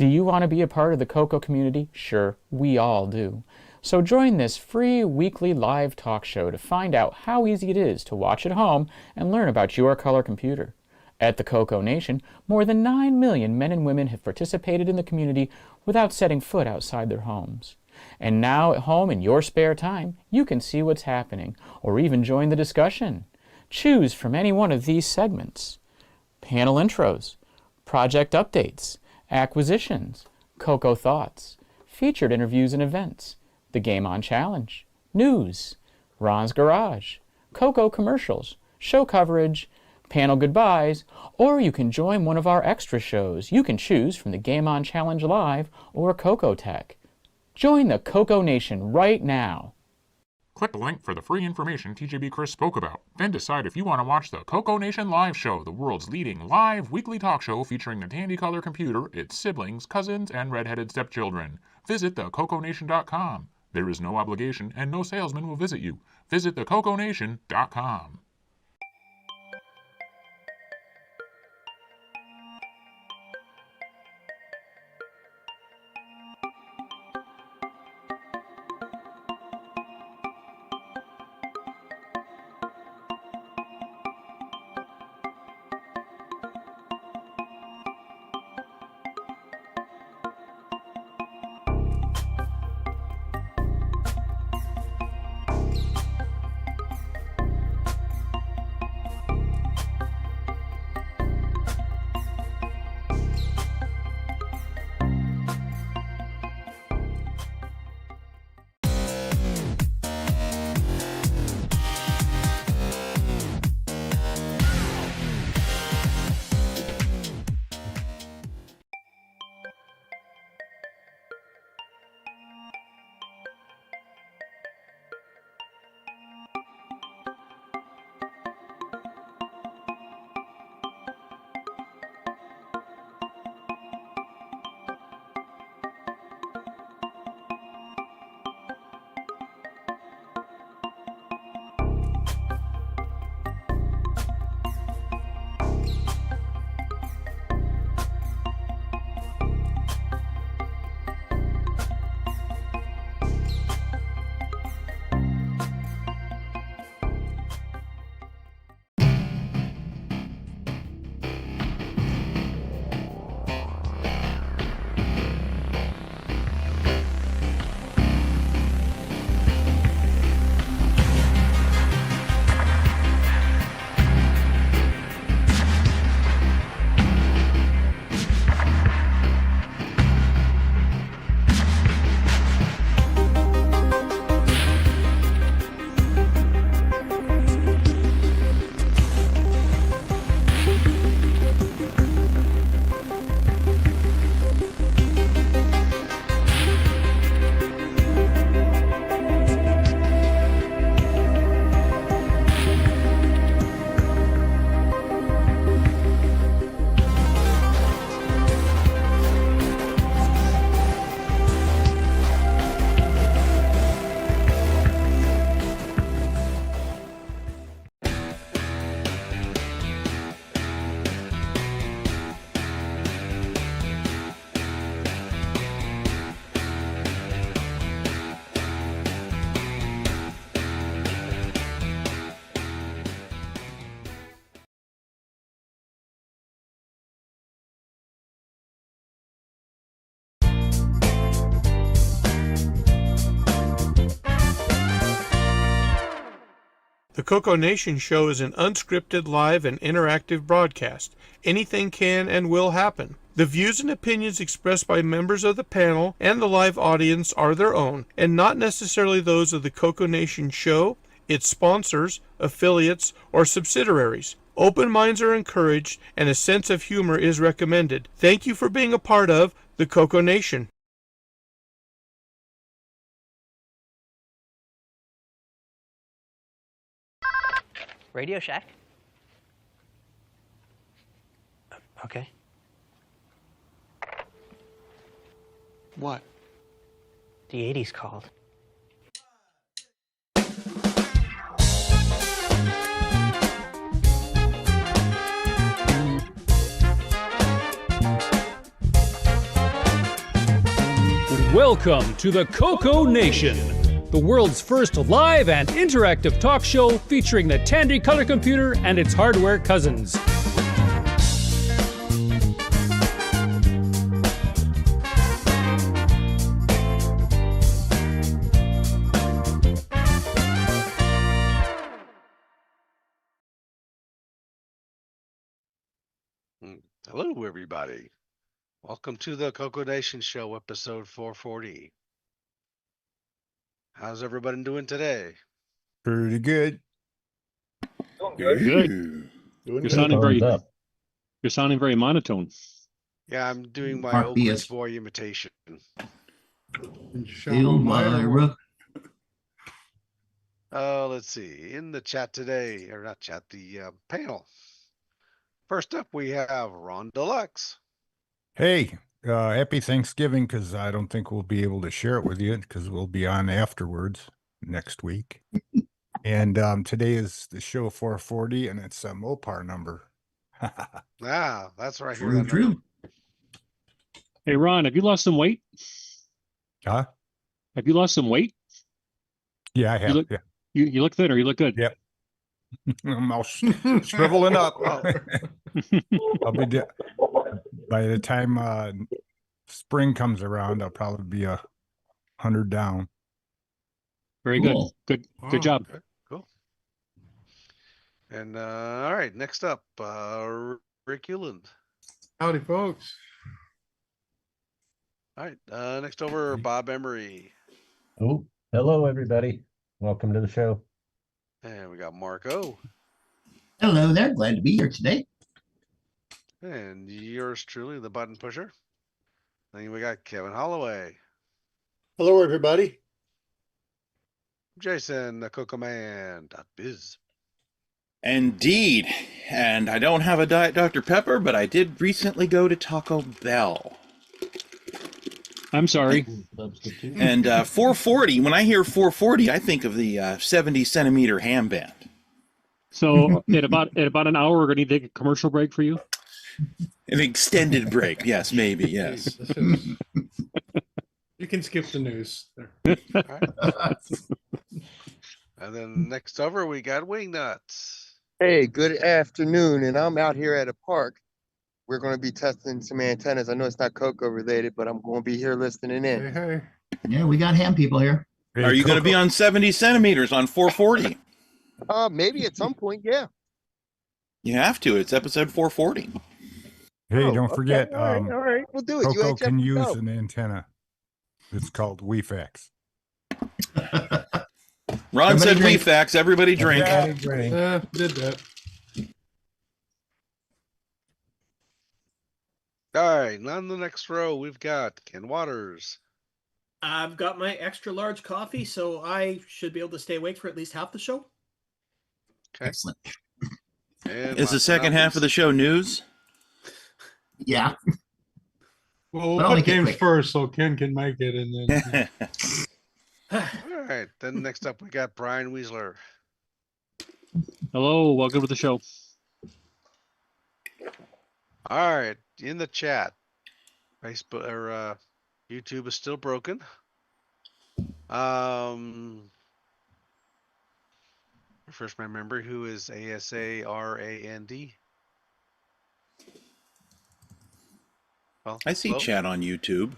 Do you want to be a part of the CoCo community? Sure, we all do. So join this free weekly live talk show to find out how easy it is to watch at home and learn about your color computer. At the CoCoNation, more than 9 million men and women have participated in the community without setting foot outside their homes. And now at home in your spare time, you can see what's happening, or even join the discussion. Choose from any one of these segments: panel intros, project updates, acquisitions, CoCo thoughts, featured interviews and events, the Game On Challenge, news, Ron's Garage, CoCo commercials, show coverage, panel goodbyes, or you can join one of our extra shows. You can choose from the Game On Challenge Live or CoCo Tech. Join the CoCoNation right now. Click the link for the free information TJB Chris spoke about. Then decide if you want to watch the CoCoNation Live Show, the world's leading live weekly talk show featuring the Tandy Color computer, its siblings, cousins, and red-headed stepchildren. Visit thecoconation.com. There is no obligation and no salesman will visit you. Visit thecoconation.com. The CoCoNation show is an unscripted, live, and interactive broadcast. Anything can and will happen. The views and opinions expressed by members of the panel and the live audience are their own, and not necessarily those of the CoCoNation show, its sponsors, affiliates, or subsidiaries. Open minds are encouraged, and a sense of humor is recommended. Thank you for being a part of the CoCoNation. Radio Shack? Okay. What? The 80s called. Welcome to the CoCoNation, the world's first live and interactive talk show featuring the Tandy color computer and its hardware cousins. Hello, everybody. Welcome to the CoCoNation Show, episode 440. How's everybody doing today? Pretty good. Good. You're sounding very monotone. Yeah, I'm doing my MarcB Chris is- Boy imitation. Elvira. Let's see. In the chat today, or not chat, the panel. First up, we have Ron Deluxe. Hey, happy Thanksgiving, because I don't think we'll be able to share it with you because we'll be on afterwards next week. And today is the show 440, and it's a Mopar number. Ah, that's right here. True, true. Hey, Ron, have you lost some weight? Huh? Have you lost some weight? Yeah, I have. look- Yeah. You look thinner. You look good. Yep. I'm all shriveling up. I'll be by the time spring comes around, I'll probably be 100 down. Very Cool. good. Good job. Okay, cool. And all right, next up, Rick Euland. Howdy, folks. All right, next over, Bob Emery. Oh, hello, everybody. Welcome to the show. And we got Mark O. Hello there. Glad to be here today. And yours truly, the button pusher. Then we got Kevin Holloway. Hello, everybody. Jason, the CoComan.biz. Indeed. And I don't have a Diet Dr. Pepper, but I did recently go to Taco Bell. I'm sorry. And 440, when I hear 440, I think of the 70 centimeter ham band. So at about an hour, we're going to take a commercial break for you. An extended break. Yes, maybe. Yes. You can skip the news. And then next over, we got Wingnuts. Hey, good afternoon, and I'm out here at a park. We're going to be testing some antennas. I know it's not CoCo related, but I'm going to be here listening in. Hey. Yeah, we got ham people here. Hey, Are you going to be Coco. on 70 centimeters on 440? Maybe at some point, yeah. You have to. It's episode 440. Hey, Oh, don't okay, forget, all right, we'll do it. Coco UHF can to use go. an antenna. It's called WeFax. Ron said Everybody we drink. facts. Everybody drink. Did that. All right, and on the next row, we've got Ken Waters. I've got my extra large coffee, so I should be able to stay awake for at least half the show. Okay. Excellent. And Is the last but second not half of the least- show news? Yeah. Well, But I'll we'll put make it games quick. first so Ken can make it, and then All right, then next up, we got Brian Weasler. Hello. Welcome to the show. All right, in the chat, Facebook or YouTube is still broken. Refresh my memory. Who is ASARAND? Well, I see well, chat on YouTube.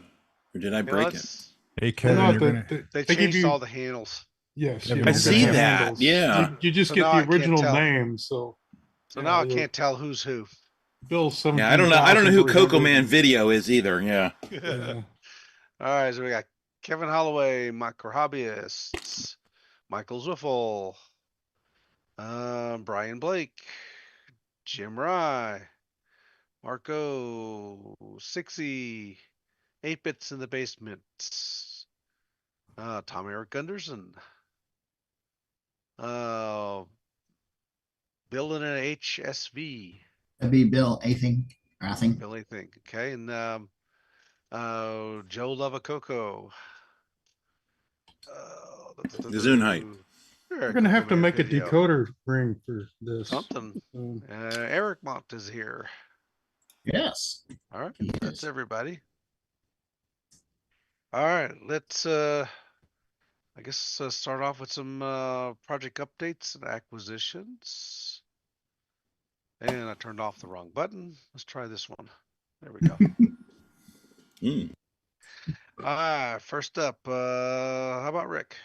Or did I you know, break it? it's- Hey, Kevin, No, you're gonna... They they give changed you- all the handles. yes, I you don't see get the that, handles. yeah. You just So get now the I can't original tell. name. So So now I we're can't tell who's who. Bill 17. Yeah, I don't know who Coco Man Video is either. Yeah. Yeah. All right, so we got Kevin Holloway, Micro Hobbyists, Michael Zwiffel, Brian Blake, Jim Rye, Marco, Sixy, 8-Bits in the Basement, Tom Eric Gunderson, Bill in an HSV, That'd be Bill Athing. Billy think, okay, and Joe Love a Coco. Gesundheit. We're gonna have to make a decoder ring for this. Something. Um, Eric Mott is here. Yes. All right, He that's is. everybody. All right, let's I guess start off with some project updates and acquisitions. And I turned off the wrong button. Let's try this one. There we go. First up, how about Rick?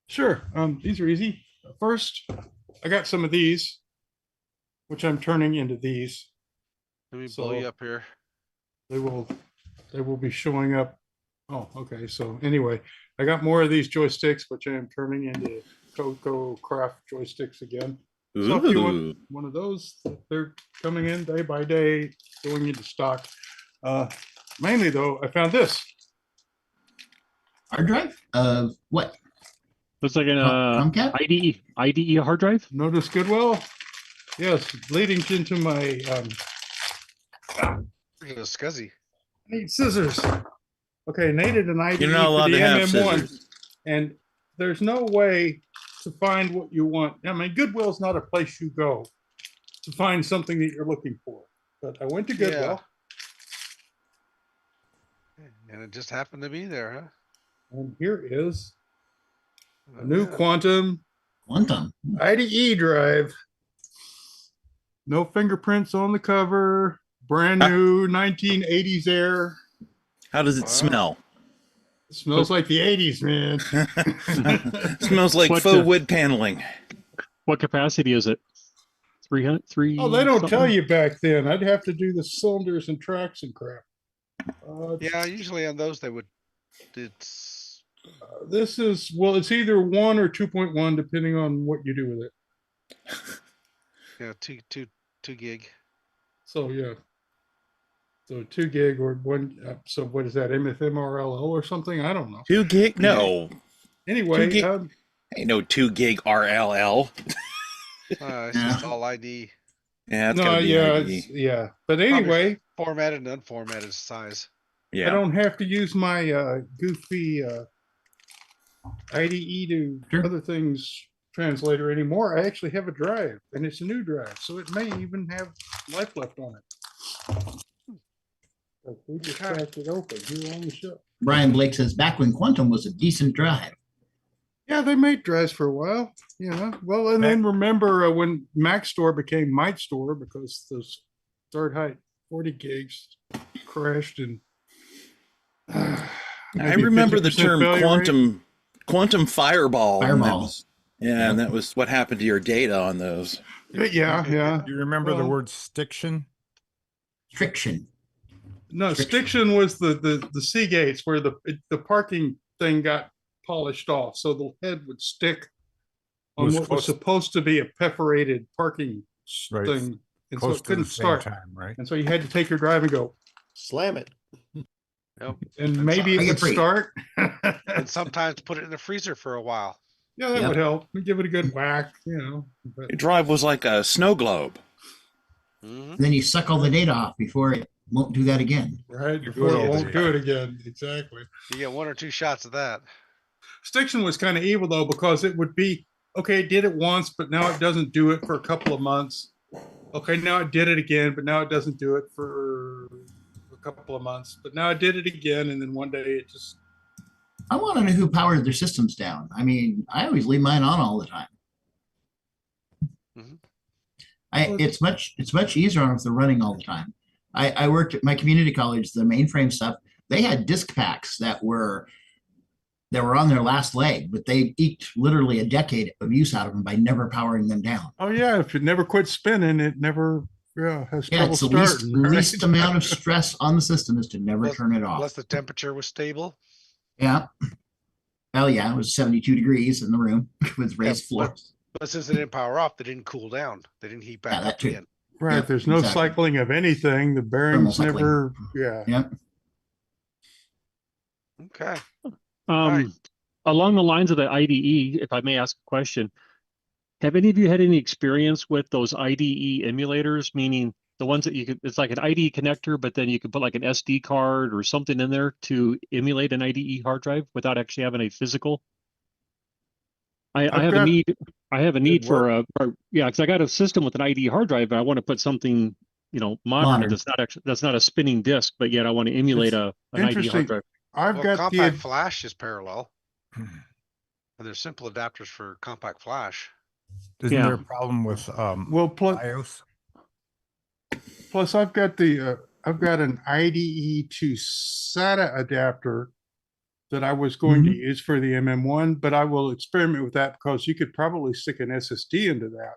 Sure. These are easy. First, I got some of these, which I'm turning into these. Let me blow you up here. They will be showing up. Oh, okay. So anyway, I got more of these joysticks, which I am turning into CoCo craft joysticks again. So if you want one of those, they're coming in day by day, going into stock. Mainly though, I found this. Hard drive of what? Looks like an Comcast? IDE hard drive. Notice Goodwill. Yes, leading into my SCSI. I need scissors. Okay, needed an IDE You're not allowed for the to have MM1, scissors. and there's no way to find what you want. I mean, Goodwill's not a place you go to find something that you're looking for. But I went to Goodwill. And it just happened to be there, huh? And here is a new Quantum IDE drive. No fingerprints on the cover. Brand new 1980s air. How does it smell? It smells like the 80s, man. Smells like faux wood paneling. What capacity is it? 300? Oh, they don't tell you back then. I'd have to do the cylinders and tracks and crap. Yeah, usually on those they would. It's this is, well, it's either 1 or 2.1 depending on what you do with it. Yeah, two gig. So yeah, so 2 gig or 1. So what is that? MFMRLL or something? I don't know. 2 gig? No. Anyway, 2 gig, ain't no 2 gig RLL. It's just all ID. Yeah, it's no, gotta be yeah, ID. yeah. But anyway, formatted and unformatted size. Yeah. I don't have to use my goofy IDE to other things translator anymore. I actually have a drive, and it's a new drive, so it may even have life left on it. So we just cracked it open here on the show. Brian Blake says back when Quantum was a decent drive. Yeah, they made drives for a while. Yeah, well, and then remember when Mac Store became Mite Store because those third height 40 gigs crashed and. I remember the term quantum fireball. And that was what happened to your data on those. Yeah, yeah. You remember the word stiction? Friction. No, stiction was the C gates where the parking thing got polished off, so the head would stick on what was supposed to be a perforated parking thing, and so it couldn't start. Right? And so you had to take your drive and go slam it. Yep. And maybe it would start. And sometimes put it in the freezer for a while. Yeah, that would help. Give it a good whack, you know. Your drive was like a snow globe. Then you suck all the data off before it won't do that again. Right, before it won't do it again. Exactly. You get 1 or 2 shots of that. Stiction was kind of evil though, because it would be, okay, it did it once, but now it doesn't do it for a couple of months. Okay, now it did it again, but now it doesn't do it for a couple of months. But now it did it again, and then one day it just... I want to know who powered their systems down. I mean, I always leave mine on all the time. It's much easier if they're running all the time. I worked at my community college, the mainframe stuff. They had disk packs that were on their last leg, but they eked literally a decade of use out of them by never powering them down. Oh yeah, if it never quit spinning, it never has trouble it's the starting. least amount of stress on the system is to never turn it off. Unless the temperature was stable. Yeah. Well, yeah, it was 72 degrees in the room with raised floors. But since they didn't power off, they didn't cool down. They didn't heat back up again. Right. Yep, There's no cycling of anything. The bearings never. Yeah. Yep. Okay. Along the lines of the IDE, if I may ask a question, have any of you had any experience with those IDE emulators? Meaning the ones that you could, it's like an IDE connector, but then you can put like an SD card or something in there to emulate an IDE hard drive without actually having a physical. I have a need for because I got a system with an IDE hard drive, but I want to put something, modern. That's not a spinning disk, but yet I want to emulate an IDE hard drive. I've Well, got compact the flash is parallel. And there's simple adapters for compact flash. Isn't there a problem with well plus BIOS? plus I've got the I've got an IDE to SATA adapter that I was going to use for the MM1, but I will experiment with that because you could probably stick an SSD into that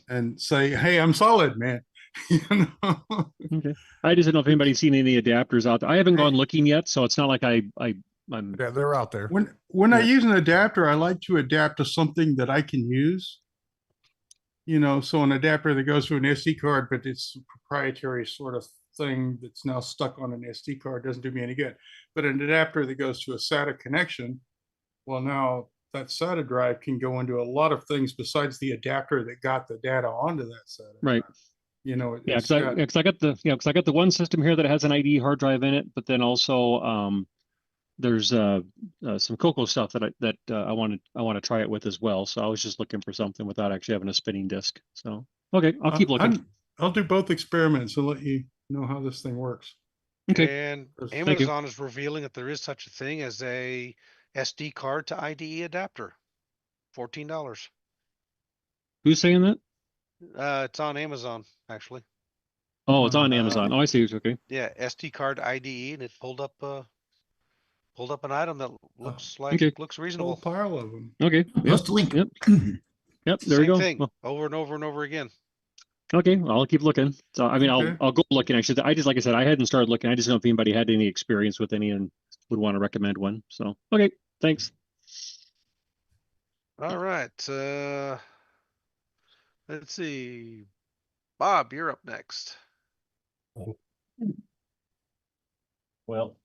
and say, "Hey, I'm solid, man." You know? Okay. I just don't know if anybody's seen any adapters out there. I haven't gone looking yet, so it's not like I'm. Yeah, they're out there. When I use an adapter, I like to adapt to something that I can use. You know, so an adapter that goes to an SD card, but it's a proprietary sort of thing that's now stuck on an SD card doesn't do me any good. But an adapter that goes to a SATA connection, well, now that SATA drive can go into a lot of things besides the adapter that got the data onto that SATA. Right. You know, Yeah, because I got the one system here that has an IDE hard drive in it, but then also there's some CoCo stuff that I want to try it with as well. So I was just looking for something without actually having a spinning disk. So okay, I'll keep looking. I'll do both experiments and let you know how this thing works. Okay. And Amazon is revealing that there is such a thing as a SD card to IDE adapter. $14. Who's saying that? It's on Amazon, actually. Oh, it's on Amazon. Oh, I see. Okay. Yeah, SD card IDE, and it pulled up an item that looks looks reasonable. Whole pile of them. Okay. Post a link. Yep. Yep. There we Same go. thing, Well, over and over and over again. okay, I'll keep looking. So I mean, Okay. I'll go looking. Actually, I just like I said, I hadn't started looking. I just know if anybody had any experience with any and would want to recommend one. So okay, thanks. All right. Let's see. Bob, you're up next. Well,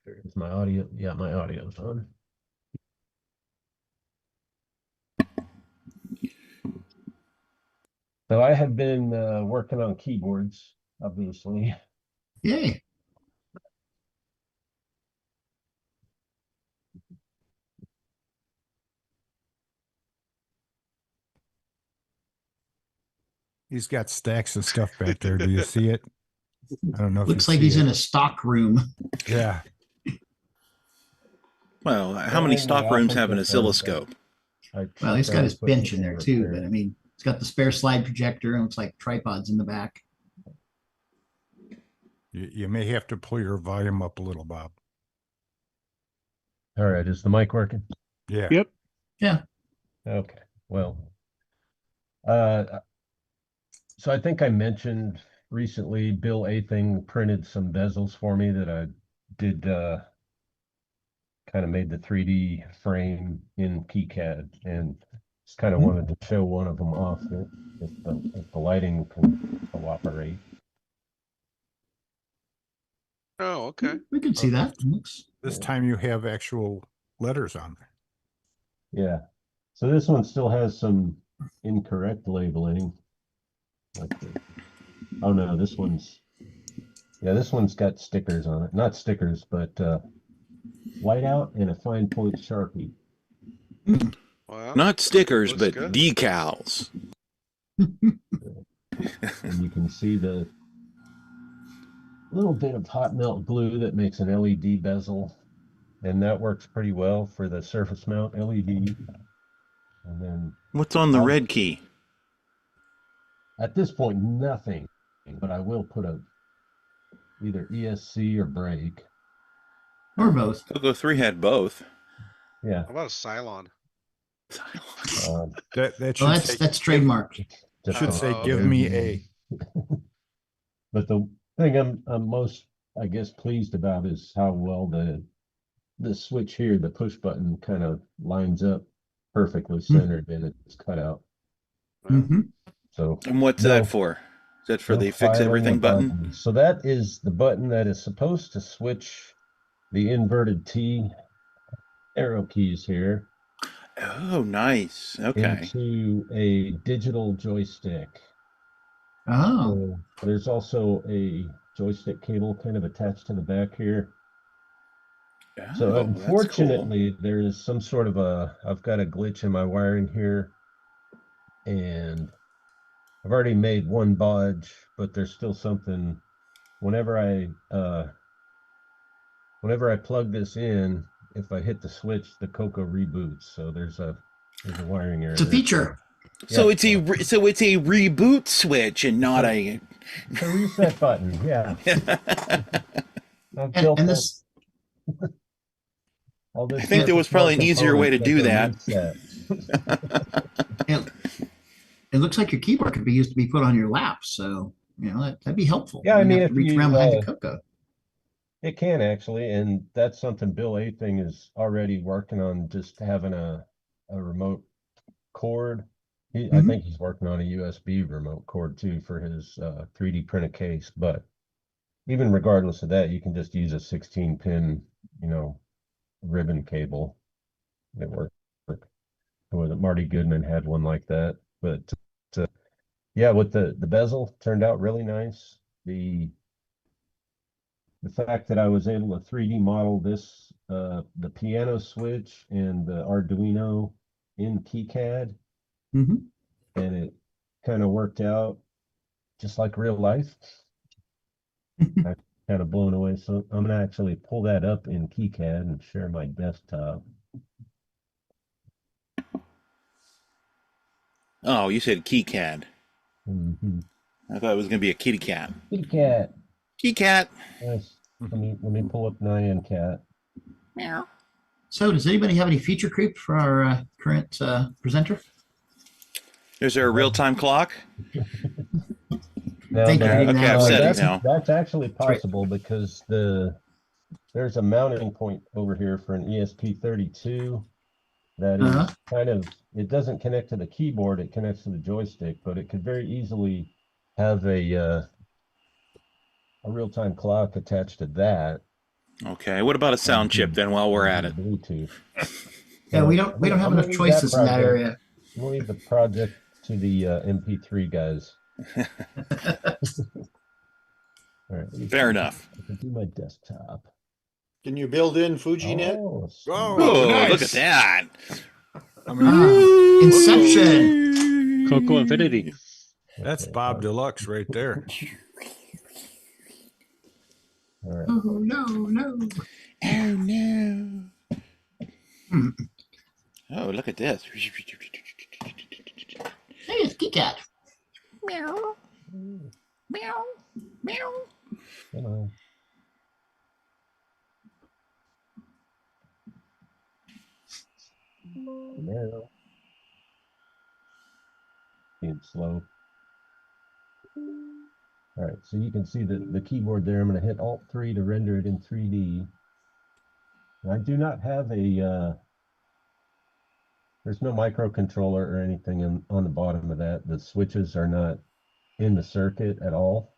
is my audio? Yeah, my audio's on. So I have been working on keyboards, obviously. Yay. He's got stacks of stuff back there. Do you see it? I don't know if Looks you like see he's it. in a stock room. Yeah. Well, how many stock rooms have an oscilloscope? Well, he's got his bench in there too, but I mean, it's got the spare slide projector and looks like tripods in the back. You may have to pull your volume up a little, Bob. All right, is the mic working? Yeah. Yep. Yeah. Okay. Well, so I think I mentioned recently Bill Athing printed some bezels for me that I did kind of made the 3D frame in KiCAD, and just kind of wanted to show one of them off if the lighting can cooperate. Oh, okay. We can see that. This time you have actual letters on there. Yeah. So this one still has some incorrect labeling. Oh no, this one's got stickers on it. Not stickers, but whiteout and a fine point Sharpie. Well, not stickers, looks but good. decals. And you can see the little bit of hot melt glue that makes an LED bezel, and that works pretty well for the surface mount LED. And then what's on the red key? At this point, nothing, but I will put either ESC or break. Or both. CoCo 3 had both. Yeah. How about a Cylon? That's trademarked. Should say, give me a. But the thing I'm most, I guess, pleased about is how well the switch here, the push button, kind of lines up perfectly centered and it's cut out. So. And what's that for? Is that for the fix everything button? So that is the button that is supposed to switch the inverted T arrow keys here. Oh, nice. Okay. Into a digital joystick. Oh. So there's also a joystick cable kind of attached to the back here. So unfortunately, there is some sort of I've got a glitch in my wiring here, and I've already made one bodge, but there's still something. Whenever I plug this in, if I hit the switch, the CoCo reboots. So there's a wiring error. It's a feature. So it's a reboot switch and not a reset button. Yeah. and this. I think there was probably an easier way to do that. It looks like your keyboard could be used to be put on your lap, so that'd be helpful. Yeah, I mean, if reach you around behind the CoCo. It can actually, and that's something Bill A thing is already working on, just having a remote cord. I think he's working on a USB remote cord too for his 3D printed case. But even regardless of that, you can just use a 16-pin, ribbon cable. It worked. Marty Goodman had one like that. But yeah, with the bezel turned out really nice. The fact that I was able to 3D model this, the piano switch and the Arduino in KiCAD, and it kind of worked out just like real life. I'm kind of blown away. So I'm going to actually pull that up in KiCAD and share my desktop. Oh, you said KiCAD. I thought it was going to be a kitty cat. Kitty cat. KiCAD. Yes. Let me pull up Nyan Cat. Meow. So does anybody have any feature creep for our current presenter? Is there a real-time clock? No, Thank you. Okay, I've set it now. That's actually possible because there's a mounting point over here for an ESP32 that is kind of, it doesn't connect to the keyboard, it connects to the joystick, but it could very easily have a real-time clock attached to that. Okay, what about a sound chip then while we're at it? Bluetooth. Yeah, we don't have enough choices in that area. We'll leave the project to the MP3 guys. All right, fair enough. I can do my desktop. Can you build in FujiNet? Oh, nice. Look at that. Inception. CoCo Infinity. That's Bob Deluxe right there. All right. Oh no. Oh no. Oh, look at this. Hey, it's KiCAD. Meow. Meow. Meow. Hello. Meow. Being slow. All right, so you can see the keyboard there. I'm going to hit Alt-3 to render it in 3D. And I do not have there's no microcontroller or anything on the bottom of that. The switches are not in the circuit at all.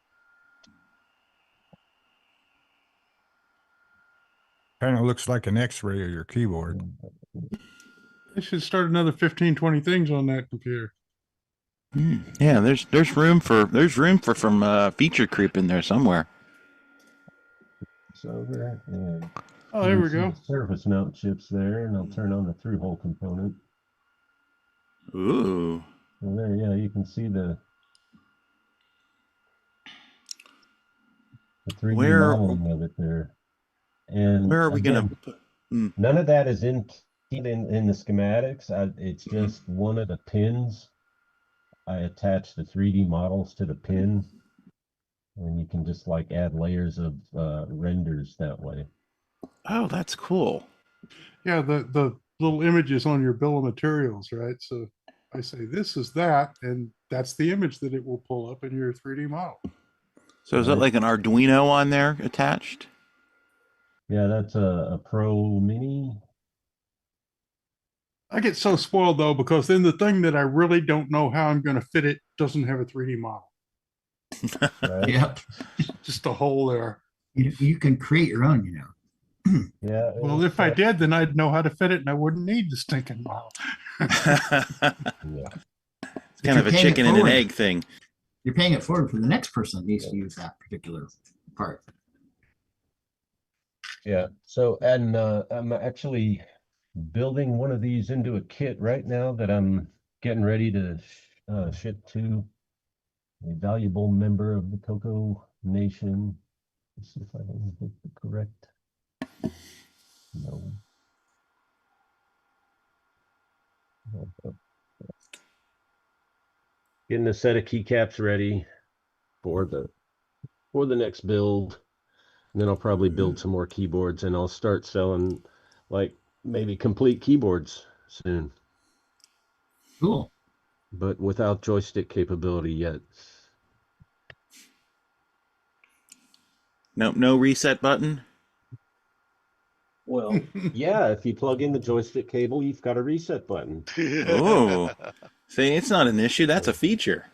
Kind of looks like an X-ray of your keyboard. I should start another 15, 20 things on that computer. Yeah, there's room for some feature creep in there somewhere. It's over and Oh, there we go. Surface mount chips there, and I'll turn on the through-hole component. Ooh. So there, yeah, you can see the 3D modeling of it there. And where are we going to put? None of that is in the schematics. It's just one of the pins. I attach the 3D models to the pin, and you can just like add layers of renders that way. Oh, that's cool. Yeah, the little images on your bill of materials, right? So I say this is that, and that's the image that it will pull up in your 3D model. So is that like an Arduino on there attached? Yeah, that's a Pro Mini. I get so spoiled though, because then the thing that I really don't know how I'm going to fit it doesn't have a 3D model. Right? Yep. Just a hole there. You can create your own, you know. Yeah. Well, if I did, then I'd know how to fit it, and I wouldn't need the stinking model. Yeah. It's kind of a chicken and an egg thing. You're paying it forward for the next person that needs to use that particular part. Yeah. So, and I'm actually building one of these into a kit right now that I'm getting ready to ship to a valuable member of the CoCoNation. Let's see if I can get the correct. No. Getting a set of keycaps ready for the next build. And then I'll probably build some more keyboards, and I'll start selling like maybe complete keyboards soon. Cool. But without joystick capability yet. No reset button. Well, yeah, if you plug in the joystick cable, you've got a reset button. Oh, see, it's not an issue. That's a feature.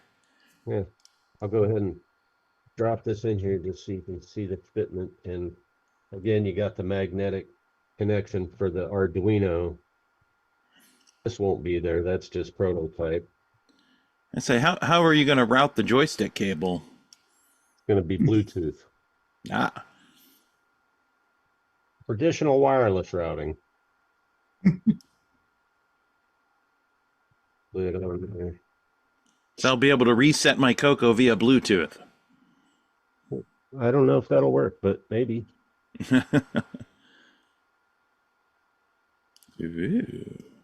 Yeah, I'll go ahead and drop this in here just so you can see the fitment. And again, you got the magnetic connection for the Arduino. This won't be there. That's just prototype. I say, how are you going to route the joystick cable? It's going to be Bluetooth. Ah. Traditional wireless routing. So I'll be able to reset my CoCo via Bluetooth. I don't know if that'll work, but maybe. But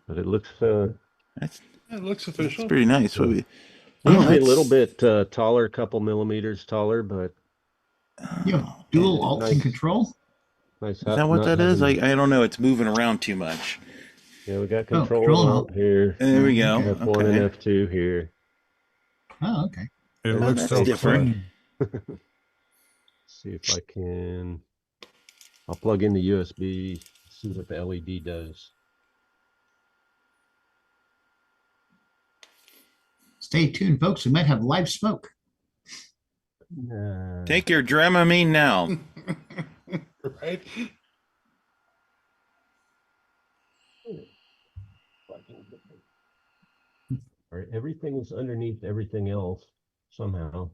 it looks it looks official. It's pretty nice. Maybe a little bit taller, a couple millimeters taller, but you have dual alt and control. Nice. Is that what that is? I don't know. It's moving around too much. Yeah, we got control alt here. There we go. F1 and F2 here. Oh, okay. It looks so different. See if I can. I'll plug in the USB. See what the LED does. Stay tuned, folks. We might have live smoke. Take your Dramamine now. Right? All right, everything is underneath everything else somehow.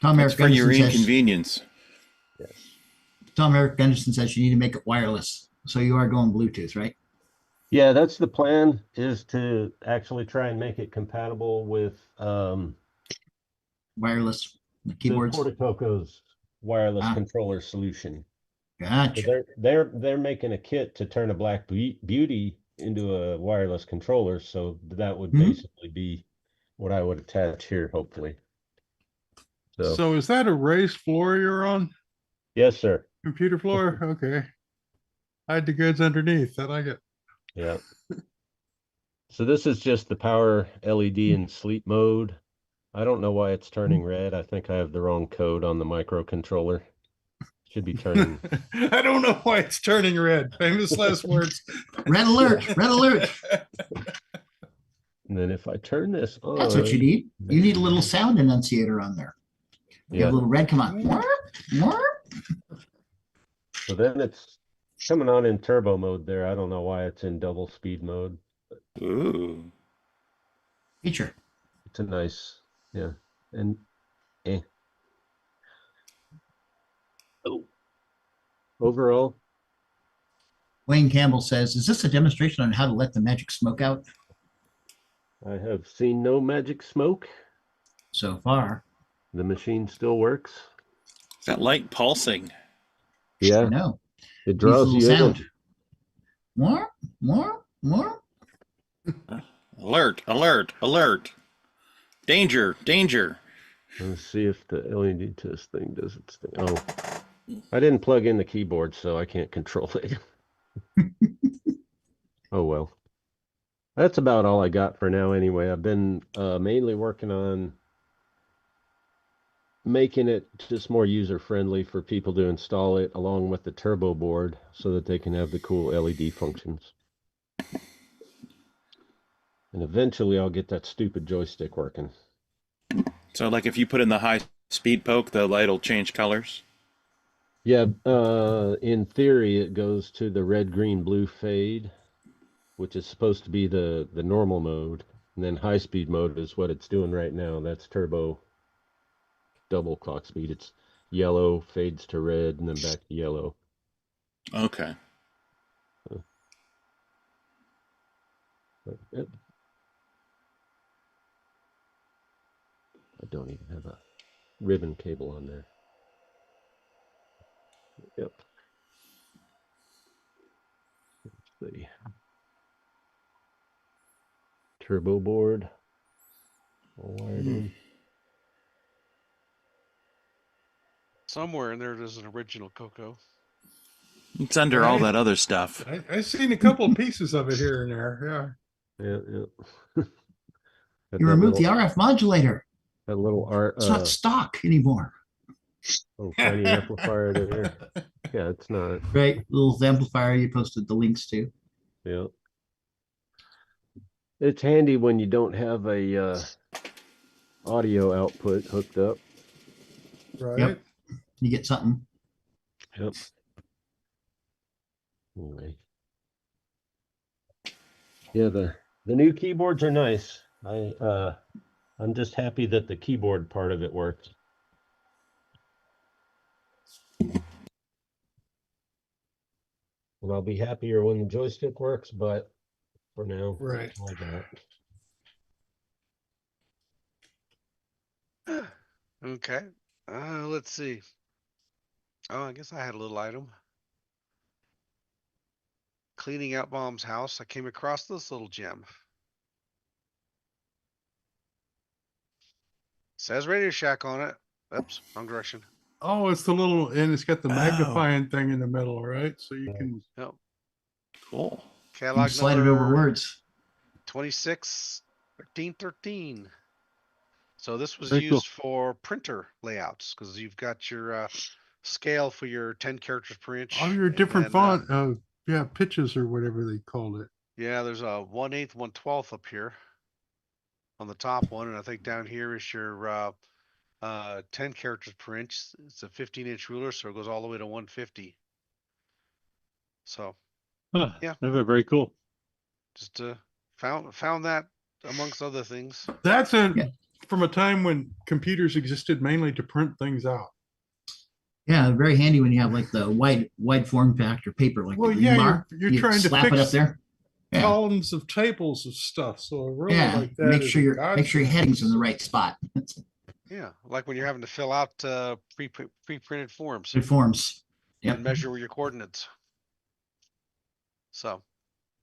Tom It's Eric for your Gunderson says, inconvenience. Yes. Tom Eric Gunderson says you need to make it wireless. So you are going Bluetooth, right? Yeah, that's the plan, is to actually try and make it compatible with wireless keyboards. The Portacoco's wireless controller solution. Gotcha. So they're making a kit to turn a Black Beauty into a wireless controller, so that would basically be what I would attach here, hopefully. So is that a raised floor you're on? Yes, sir. Computer floor? Okay. Hide the goods underneath. I like it. Yeah. So this is just the power LED in sleep mode. I don't know why it's turning red. I think I have the wrong code on the microcontroller. Should be turning. I don't know why it's turning red. Famous last words. Red alert! Red alert! And then if I turn this on, that's what you need. You need a little sound enunciator on there. You have a little red come on. So then it's coming on in turbo mode there. I don't know why it's in double speed mode. Ooh. Feature. It's a nice, yeah. And overall, Wayne Campbell says, is this a demonstration on how to let the magic smoke out? I have seen no magic smoke. So far. The machine still works. Is that light pulsing? Yeah. No. It draws you in. More. Alert, alert, alert. Danger, danger. Let's see if the LED test thing does its thing. Oh, I didn't plug in the keyboard, so I can't control it. Oh, well. That's about all I got for now anyway. I've been mainly working on making it just more user-friendly for people to install it along with the turbo board so that they can have the cool LED functions. And eventually I'll get that stupid joystick working. So like if you put in the high speed poke, the light will change colors? Yeah, in theory it goes to the red, green, blue fade, which is supposed to be the normal mode. And then high speed mode is what it's doing right now. That's turbo double clock speed. It's yellow, fades to red, and then back to yellow. Okay. I don't even have a ribbon cable on there. Yep. Let's see. Turbo board. All wired in. Somewhere in there, there's an original CoCo. It's under all that other stuff. I've seen a couple of pieces of it here and there. Yeah. You removed the RF modulator. That little art. It's not stock anymore. Oh, tiny amplifier there. Yeah, it's not. Right, little amplifier you posted the links to. Yeah. It's handy when you don't have a audio output hooked up. Right. Yep. You get something. Yep. Anyway. Yeah, the new keyboards are nice. I'm just happy that the keyboard part of it works. And I'll be happier when the joystick works, but for now, right. I got it. Okay. Let's see. Oh, I guess I had a little item. Cleaning out Mom's house, I came across this little gem. Says Radio Shack on it. Oops, wrong direction. Oh, it's the little, and it's got the magnifying thing in the middle, right? So you can. Yep. Cool. Catalog slide it over words. 261313. So this was Very used for printer layouts because you've got your scale for your 10 characters per inch. All your different then, font, yeah, pitches or whatever they called it. Yeah, there's a 1/8, 1/12 up here on the top one, and I think down here is your 10 characters per inch. It's a 15-inch ruler, so it goes all the way to 150. So, yeah, Very cool. just found that amongst other things. That's from a time when computers existed mainly to print things out. Yeah, very handy when you have like the wide form factor paper like Well, the yeah, Rebar. you're You trying to slap it fix up there. Yeah. columns of tables of stuff. So really Yeah, like that make is sure a your godsend. heading's in the right spot. Yeah, like when you're having to fill out pre-printed forms Good forms. and Yep. measure your coordinates. So,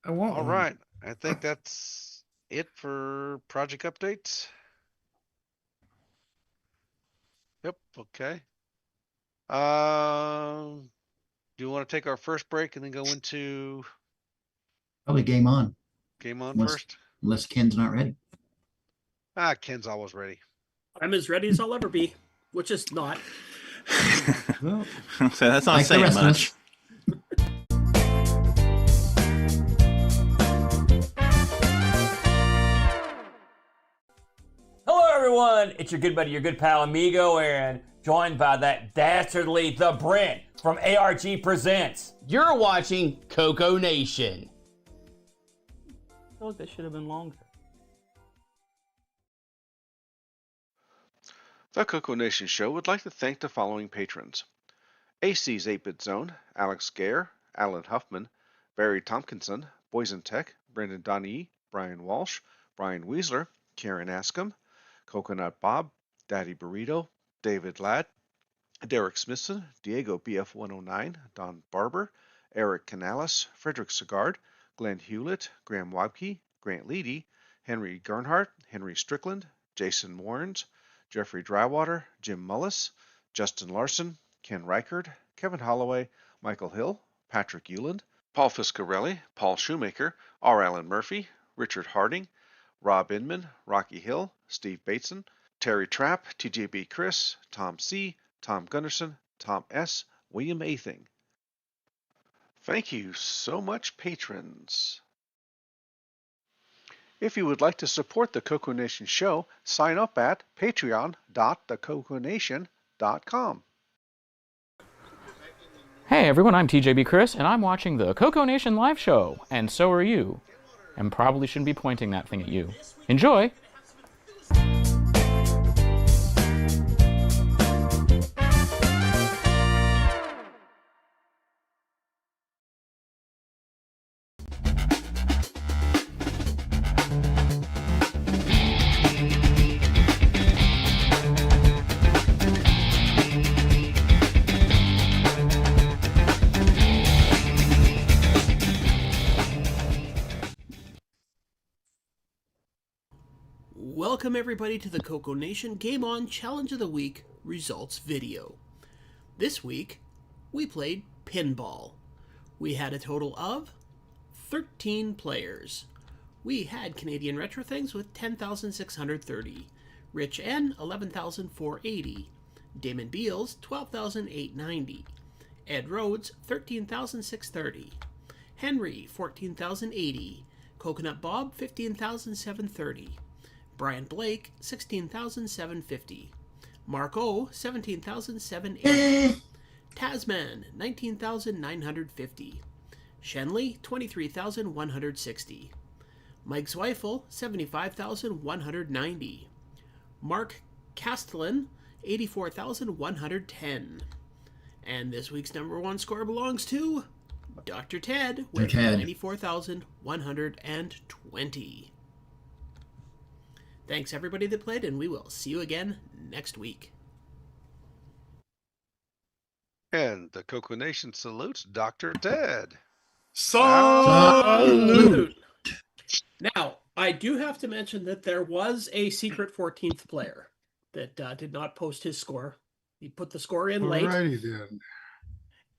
I want all one. right, I think that's it for project updates. Yep. Okay. Do you want to take our first break and then go into Probably game on. game on Unless- first? Unless Ken's not ready. Ken's always ready. I'm as ready as I'll ever be, which is not. Well, So that's not Like the saying rest of much. us. Hello, everyone. It's your good buddy, your good pal, Amigo Aaron, joined by that dastardly The Brent from ARG Presents. You're watching CoCoNation. I feel like that should have been longer. The CoCoNation Show would like to thank the following patrons: AC's 8-Bit Zone, Alex Gare, Alan Huffman, Barry Tompkinson, Boysen Tech, Brendan Donnie, Brian Walsh, Brian Weasler, Ciaran Anscomb, Coconut Bob, Daddy Burrito, David Ladd, Derek Smithson, Diego BF109, Don Barber, Eric Canales, Frederick Segard, Glenn Hewlett, Graham Wabke, Grant Leedy, Henry Garnhart, Henry Strickland, Jason Warrens, Jeffrey Drywater, Jim Mullis, Justin Larson, Ken Reichard, Kevin Holloway, Michael Hill, Patrick Euland, Paul Fiscarelli, Paul Shoemaker, R. Allen Murphy, Richard Harding, Rob Inman, Rocky Hill, Steve Bateson, Terry Trapp, TJB Chris, Tom C., Tom Gunderson, Tom S., William Athing. Thank you so much, patrons. If you would like to support the CoCoNation show, sign up at patreon.thecoconation.com. Hey everyone, I'm TJB Chris, and I'm watching the CoCoNation live show, and so are you. And probably shouldn't be pointing that thing at you. Enjoy! Welcome everybody to the CoCoNation Game On Challenge of the Week results video. This week, we played Pinball. We had a total of 13 players. We had Canadian Retro Things with 10,630, Rich N 11,480, Damon Beals 12,890, Ed Rhodes 13,630, Henry 14,080, Coconut Bob 15,730, Brian Blake 16,750, Marc O 17,780, Tasman 19,950, Shenley 23,160, Mike Zweifel 75,190, Mark Castellan 84,110. And this week's number one score belongs to Dr. Ted with 94,120. Thanks everybody that played, and we will see you again next week. And the CoCoNation salutes Dr. Ted. Salute! Now, I do have to mention that there was a secret 14th player that did not post his score. He put the score in late. Alrighty then.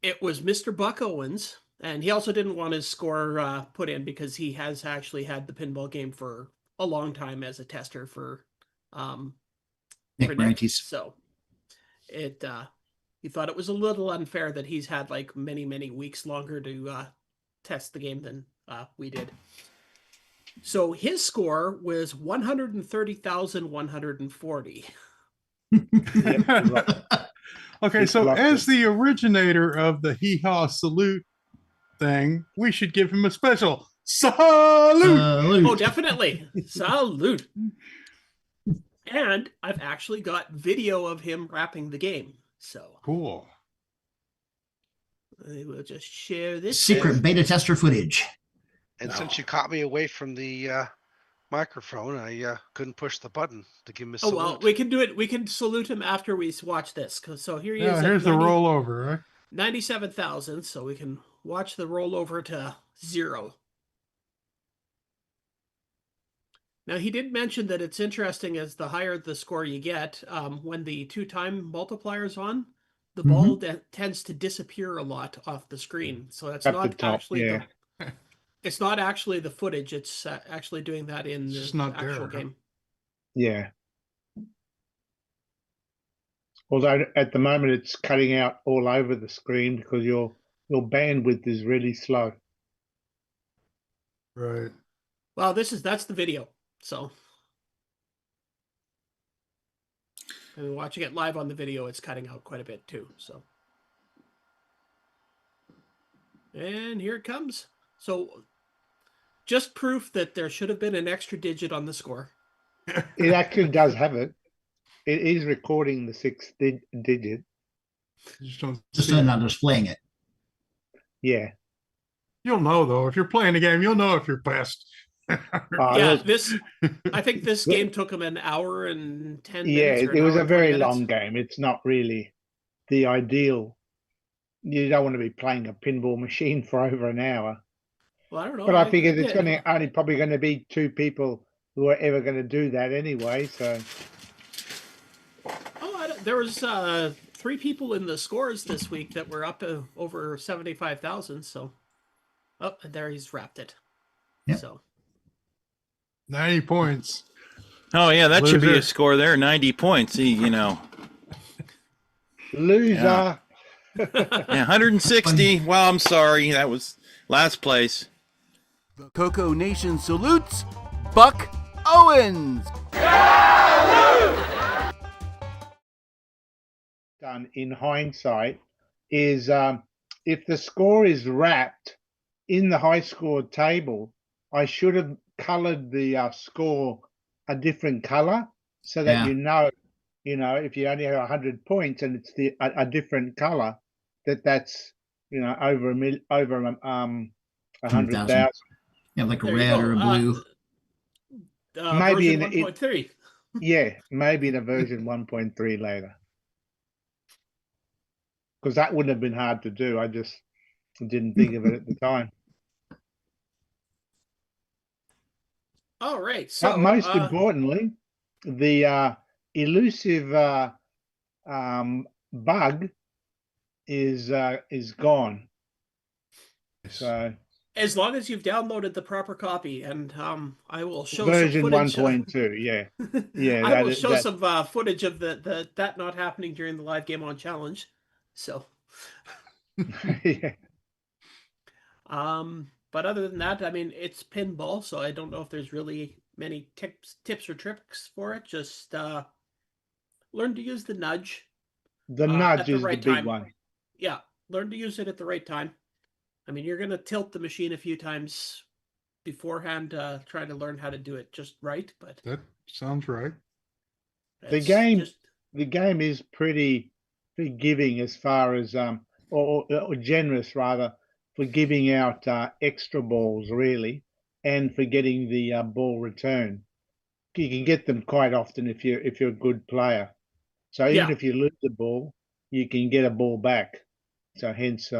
It was Mr. Buck Owens, and he also didn't want his score put in because he has actually had the pinball game for a long time as a tester for Nick. So it he thought it was a little unfair that he's had like many weeks longer to test the game than we did. So his score was 130,140. Okay, so as the originator of the hee-haw salute thing, we should give him a special salute. Oh, definitely. Salute. And I've actually got video of him wrapping the game. So cool. I will just share this. Secret beta tester footage. And since you caught me away from the microphone, I couldn't push the button to give him a salute. Oh, well, we can do it. We can salute him after we watch this. So here he is. Here's the rollover, right? 97,000. So we can watch the rollover to 0. Now, he did mention that it's interesting as the higher the score you get, when the 2-time multiplier's on, the ball tends to disappear a lot off the screen. So that's not actually it's not actually the footage. It's actually doing that in the actual game. Yeah. Although at the moment it's cutting out all over the screen because your bandwidth is really slow. Right. Well, that's the video. So, and watching it live on the video, it's cutting out quite a bit too. So, and here it comes. So, just proof that there should have been an extra digit on the score. It actually does have it. It is recording the 6th digit. Just not displaying it. Yeah. You'll know though if you're playing the game. You'll know if you're past. Yeah, I think this game took him an hour and 10 minutes. Yeah, it was a very long game. It's not really the ideal. You don't want to be playing a pinball machine for over an hour. Well, I don't know. But I figured it's only probably going to be 2 people who are ever going to do that anyway. So. Oh, there was 3 people in the scores this week that were up to over 75,000. So, oh, and there he's wrapped it. Yep. So. 90 points. Oh yeah, that should be a score there. 90 points. Loser. Yeah, 160. Well, I'm sorry. That was last place. The CoCoNation salutes Buck Owens. Done in hindsight is if the score is wrapped in the high score table, I should have colored the score a different color so that you know if you only have 100 points and it's a different color, that's over 100,000. Yeah, like a red or a blue. Maybe in 1.3. Yeah, maybe in a version 1.3 later. Because that wouldn't have been hard to do. I just didn't think of it at the time. All right. So but most importantly, the elusive bug is gone. So as long as you've downloaded the proper copy, and I will show version some footage. 1.2, yeah, yeah. I will show some footage of that not happening during the live game on challenge. So, yeah. But other than that, I mean, it's pinball, so I don't know if there's really many tips or tricks for it. Just learn to use the nudge. The nudge at the is right the big time. one. Yeah, learn to use it at the right time. I mean, you're going to tilt the machine a few times beforehand, trying to learn how to do it just right. But That sounds right. The game is pretty giving as far as or generous rather for giving out extra balls really, and for getting the ball return. You can get them quite often if you're a good player. So even if you lose the ball, you can get a ball back. So hence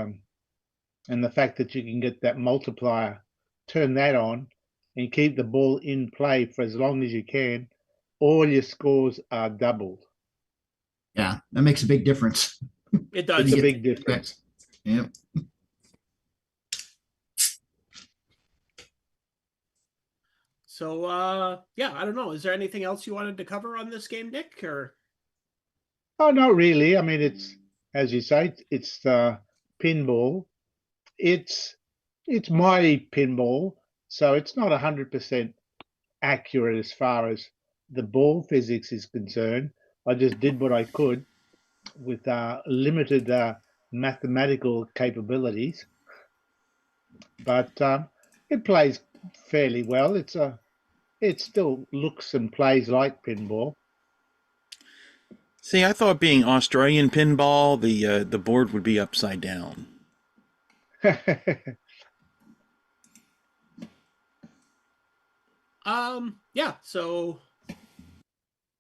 and the fact that you can get that multiplier, turn that on and keep the ball in play for as long as you can, all your scores are doubled. Yeah, that makes a big difference. It does. It's a big difference. Yep. So, yeah, I don't know. Is there anything else you wanted to cover on this game, Nick? Or Oh, not really. I mean, it's, as you say, it's pinball. It's my pinball, so it's not 100% accurate as far as the ball physics is concerned. I just did what I could with limited mathematical capabilities, but it plays fairly well. It still looks and plays like pinball. See, I thought being Australian pinball, the board would be upside down. Yeah, so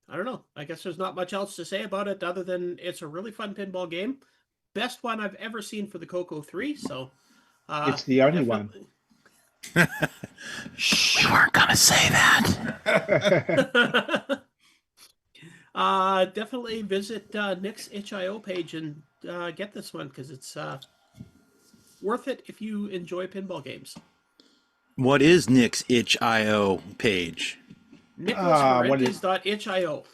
I don't know. I guess there's not much else to say about it other than it's a really fun pinball game. Best one I've ever seen for the CoCo 3, so it's the only one. Shh, we weren't gonna say that. Definitely visit Nick's itch.io page and get this one because it's worth it if you enjoy pinball games. What is Nick's itch.io page? NicholasMarentes.itch.io.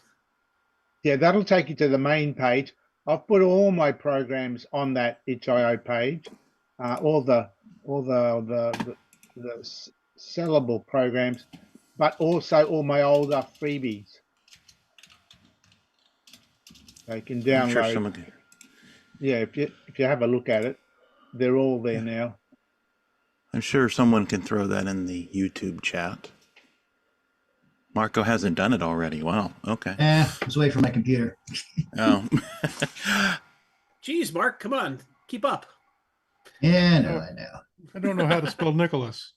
Yeah, that'll take you to the main page. I've put all my programs on that itch.io page, all the sellable programs, but also all my older freebies. So you can download. I'm sure someone can. Yeah, if you have a look at it, they're all there now. I'm sure someone can throw that in the YouTube chat. Marco hasn't done it already. Wow. Okay. I was away from my computer. Oh. Geez, Marc, come on, keep up. Yeah, no, I know. I don't know how to spell Nicholas.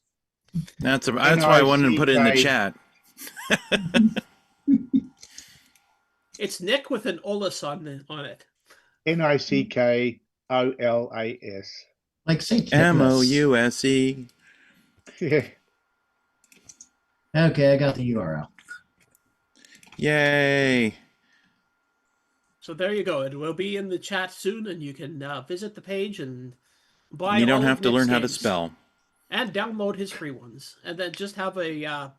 That's why I wanted to put it in the chat. It's Nick with an Olas on it. NICKOLAS. Like St. MOUSE. Yeah. Okay, I got the URL. Yay. So there you go. It will be in the chat soon, and you can visit the page and buy. You don't all have of to Nick's learn how to games spell. and download his free ones, and then just have a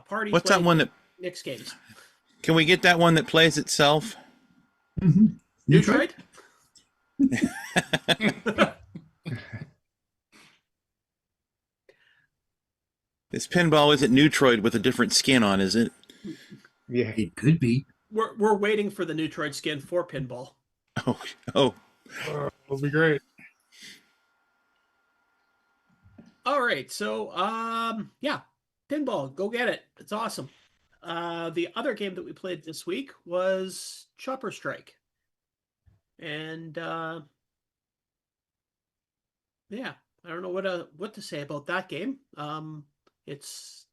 party. What's that one that Nick's games? Can we get that one that plays itself? Mm-hmm. Neutroid? This pinball isn't Neutroid with a different skin on, is it? Yeah, it could be. We're waiting for the Neutroid skin for pinball. Oh. It'll be great. All right, so yeah, pinball, go get it. It's awesome. The other game that we played this week was Chopper Strike. And yeah, I don't know what to say about that game. It's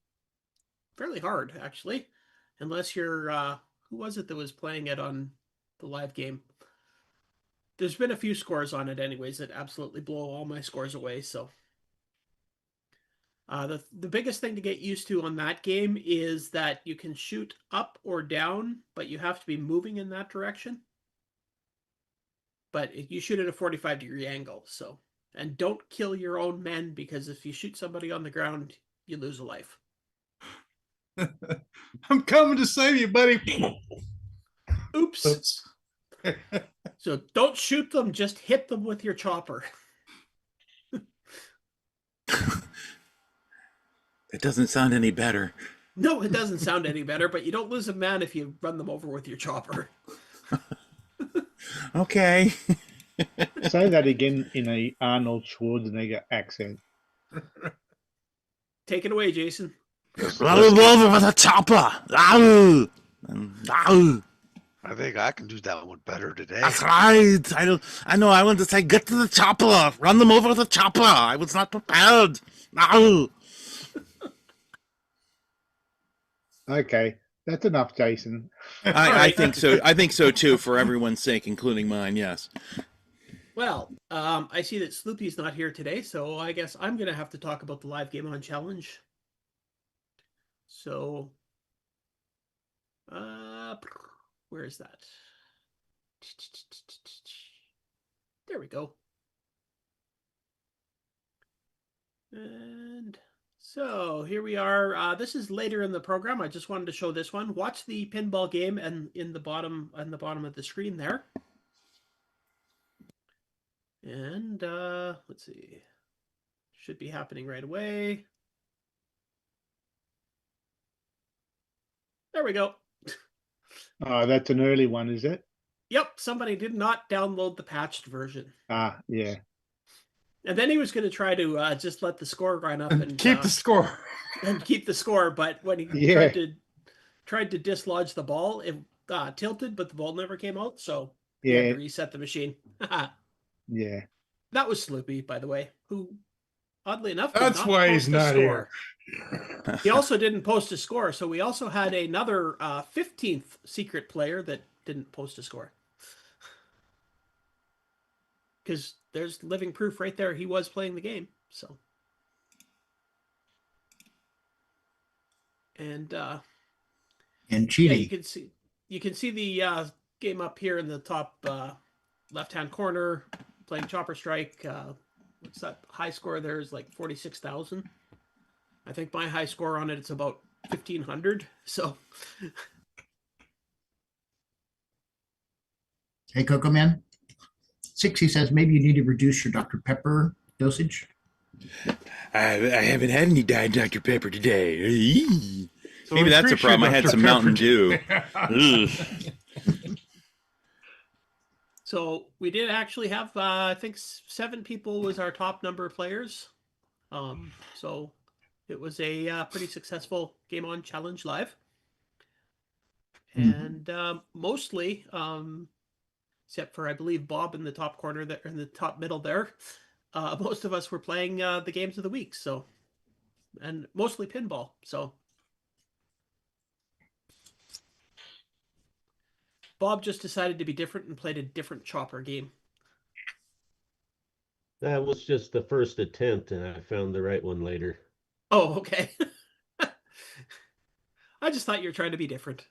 fairly hard, actually, unless you're who was it that was playing it on the live game? There's been a few scores on it anyways that absolutely blow all my scores away, so The biggest thing to get used to on that game is that you can shoot up or down, but you have to be moving in that direction. But you shoot at a 45-degree angle, so. And don't kill your own men, because if you shoot somebody on the ground, you lose a life. I'm coming to save you, buddy. Oops. So don't shoot them, just hit them with your chopper. It doesn't sound any better. No, it doesn't sound any better, but you don't lose a man if you run them over with your chopper. Okay. Say that again in a Arnold Schwarzenegger accent. Take it away, Jason. Run him over with a chopper. Ow! Ow! I think I can do that one better today. That's right. I know. I wanted to say, get to the chopper. Run them over with a chopper. I was not prepared. Ow! Okay, that's enough, Jason. I think so. I think so too, for everyone's sake, including mine. Yes. Well, I see that Sloopy's not here today, so I guess I'm going to have to talk about the live game on challenge. So, where is that? There we go. And so here we are. This is later in the program. I just wanted to show this one. Watch the pinball game and in the bottom of the screen there. And let's see. Should be happening right away. There we go. Oh, that's an early one, is it? Yep, somebody did not download the patched version. Ah, yeah. And then he was going to try to just let the score run up and keep the score. And keep the score, but when he tried to dislodge the ball, it tilted, but the ball never came out, so he had to reset the machine. Yeah. That was Sloopy, by the way, who, oddly enough, that's why he's not here. He also didn't post a score, so we also had another 15th secret player that didn't post a score. Because there's living proof right there. He was playing the game, so. And cheating. Yeah, you can see the game up here in the top left-hand corner, playing Chopper Strike. What's that high score there is like 46,000. I think my high score on it's about 1,500. So. Hey, Coco Man. 60 says maybe you need to reduce your Dr. Pepper dosage. I haven't had any Diet Dr. Pepper today. So maybe that's a problem. I had some Mountain Dew. So we did actually have, I think 7 people was our top number of players. So it was a pretty successful game on Challenge Live. And mostly, except for, I believe, Bob in the top corner there, in the top middle there, most of us were playing the games of the week. So, and mostly pinball. So Bob just decided to be different and played a different chopper game. That was just the first attempt, and I found the right one later. Oh, okay. I just thought you were trying to be different.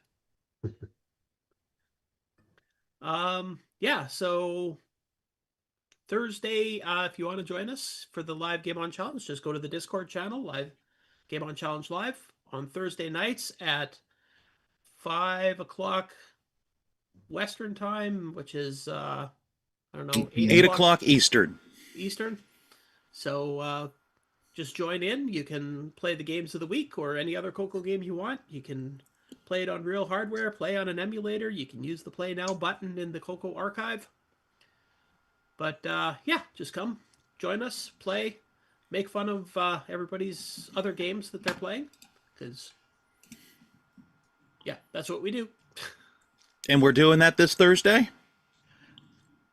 Yeah, so Thursday, if you want to join us for the live Game On Challenge, just go to the Discord channel, live Game On Challenge Live, on Thursday nights at 5 o'clock Western time, which is, I don't know, 8 o'clock Eastern. So just join in. You can play the games of the week or any other CoCo game you want. You can play it on real hardware, play on an emulator. You can use the Play Now button in the CoCo archive. But yeah, just come, join us, play, make fun of everybody's other games that they're playing. Because, yeah, that's what we do. And we're doing that this Thursday?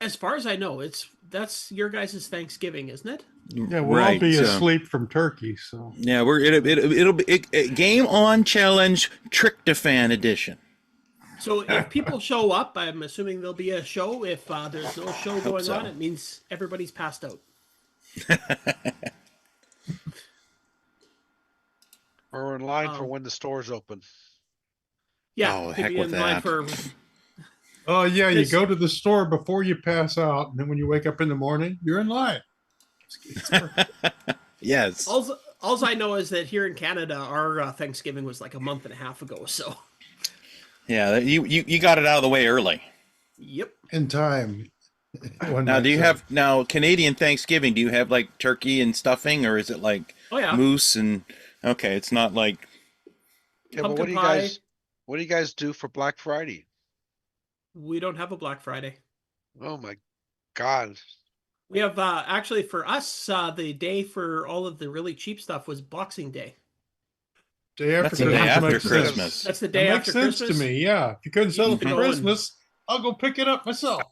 As far as I know, that's your guys' Thanksgiving, isn't it? Yeah, we'll all be asleep from turkey. So yeah, it'll be Game On Challenge Tryptophan edition. So if people show up, I'm assuming there'll be a show. If there's no show going on, it means everybody's passed out. Or in line for when the store's open. Yeah, Oh, could heck be with in line that. for. Oh yeah, you This- go to the store before you pass out, and then when you wake up in the morning, you're in line. Yes. All I know is that here in Canada, our Thanksgiving was like a month and a half ago. So. Yeah, you got it out of the way early. Yep. In time. Now, do you have Canadian Thanksgiving? Do you have like turkey and stuffing, or is it like moose and? Okay, it's not like. Yeah, but what do you guys do for Black Friday? We don't have a Black Friday. Oh my God. We have actually for us the day for all of the really cheap stuff was Boxing Day. Day after That's the day after Christmas. That's the day that after makes sense Christmas. to me. Yeah, if you couldn't sell it for Mhm. Christmas, I'll go pick it up myself.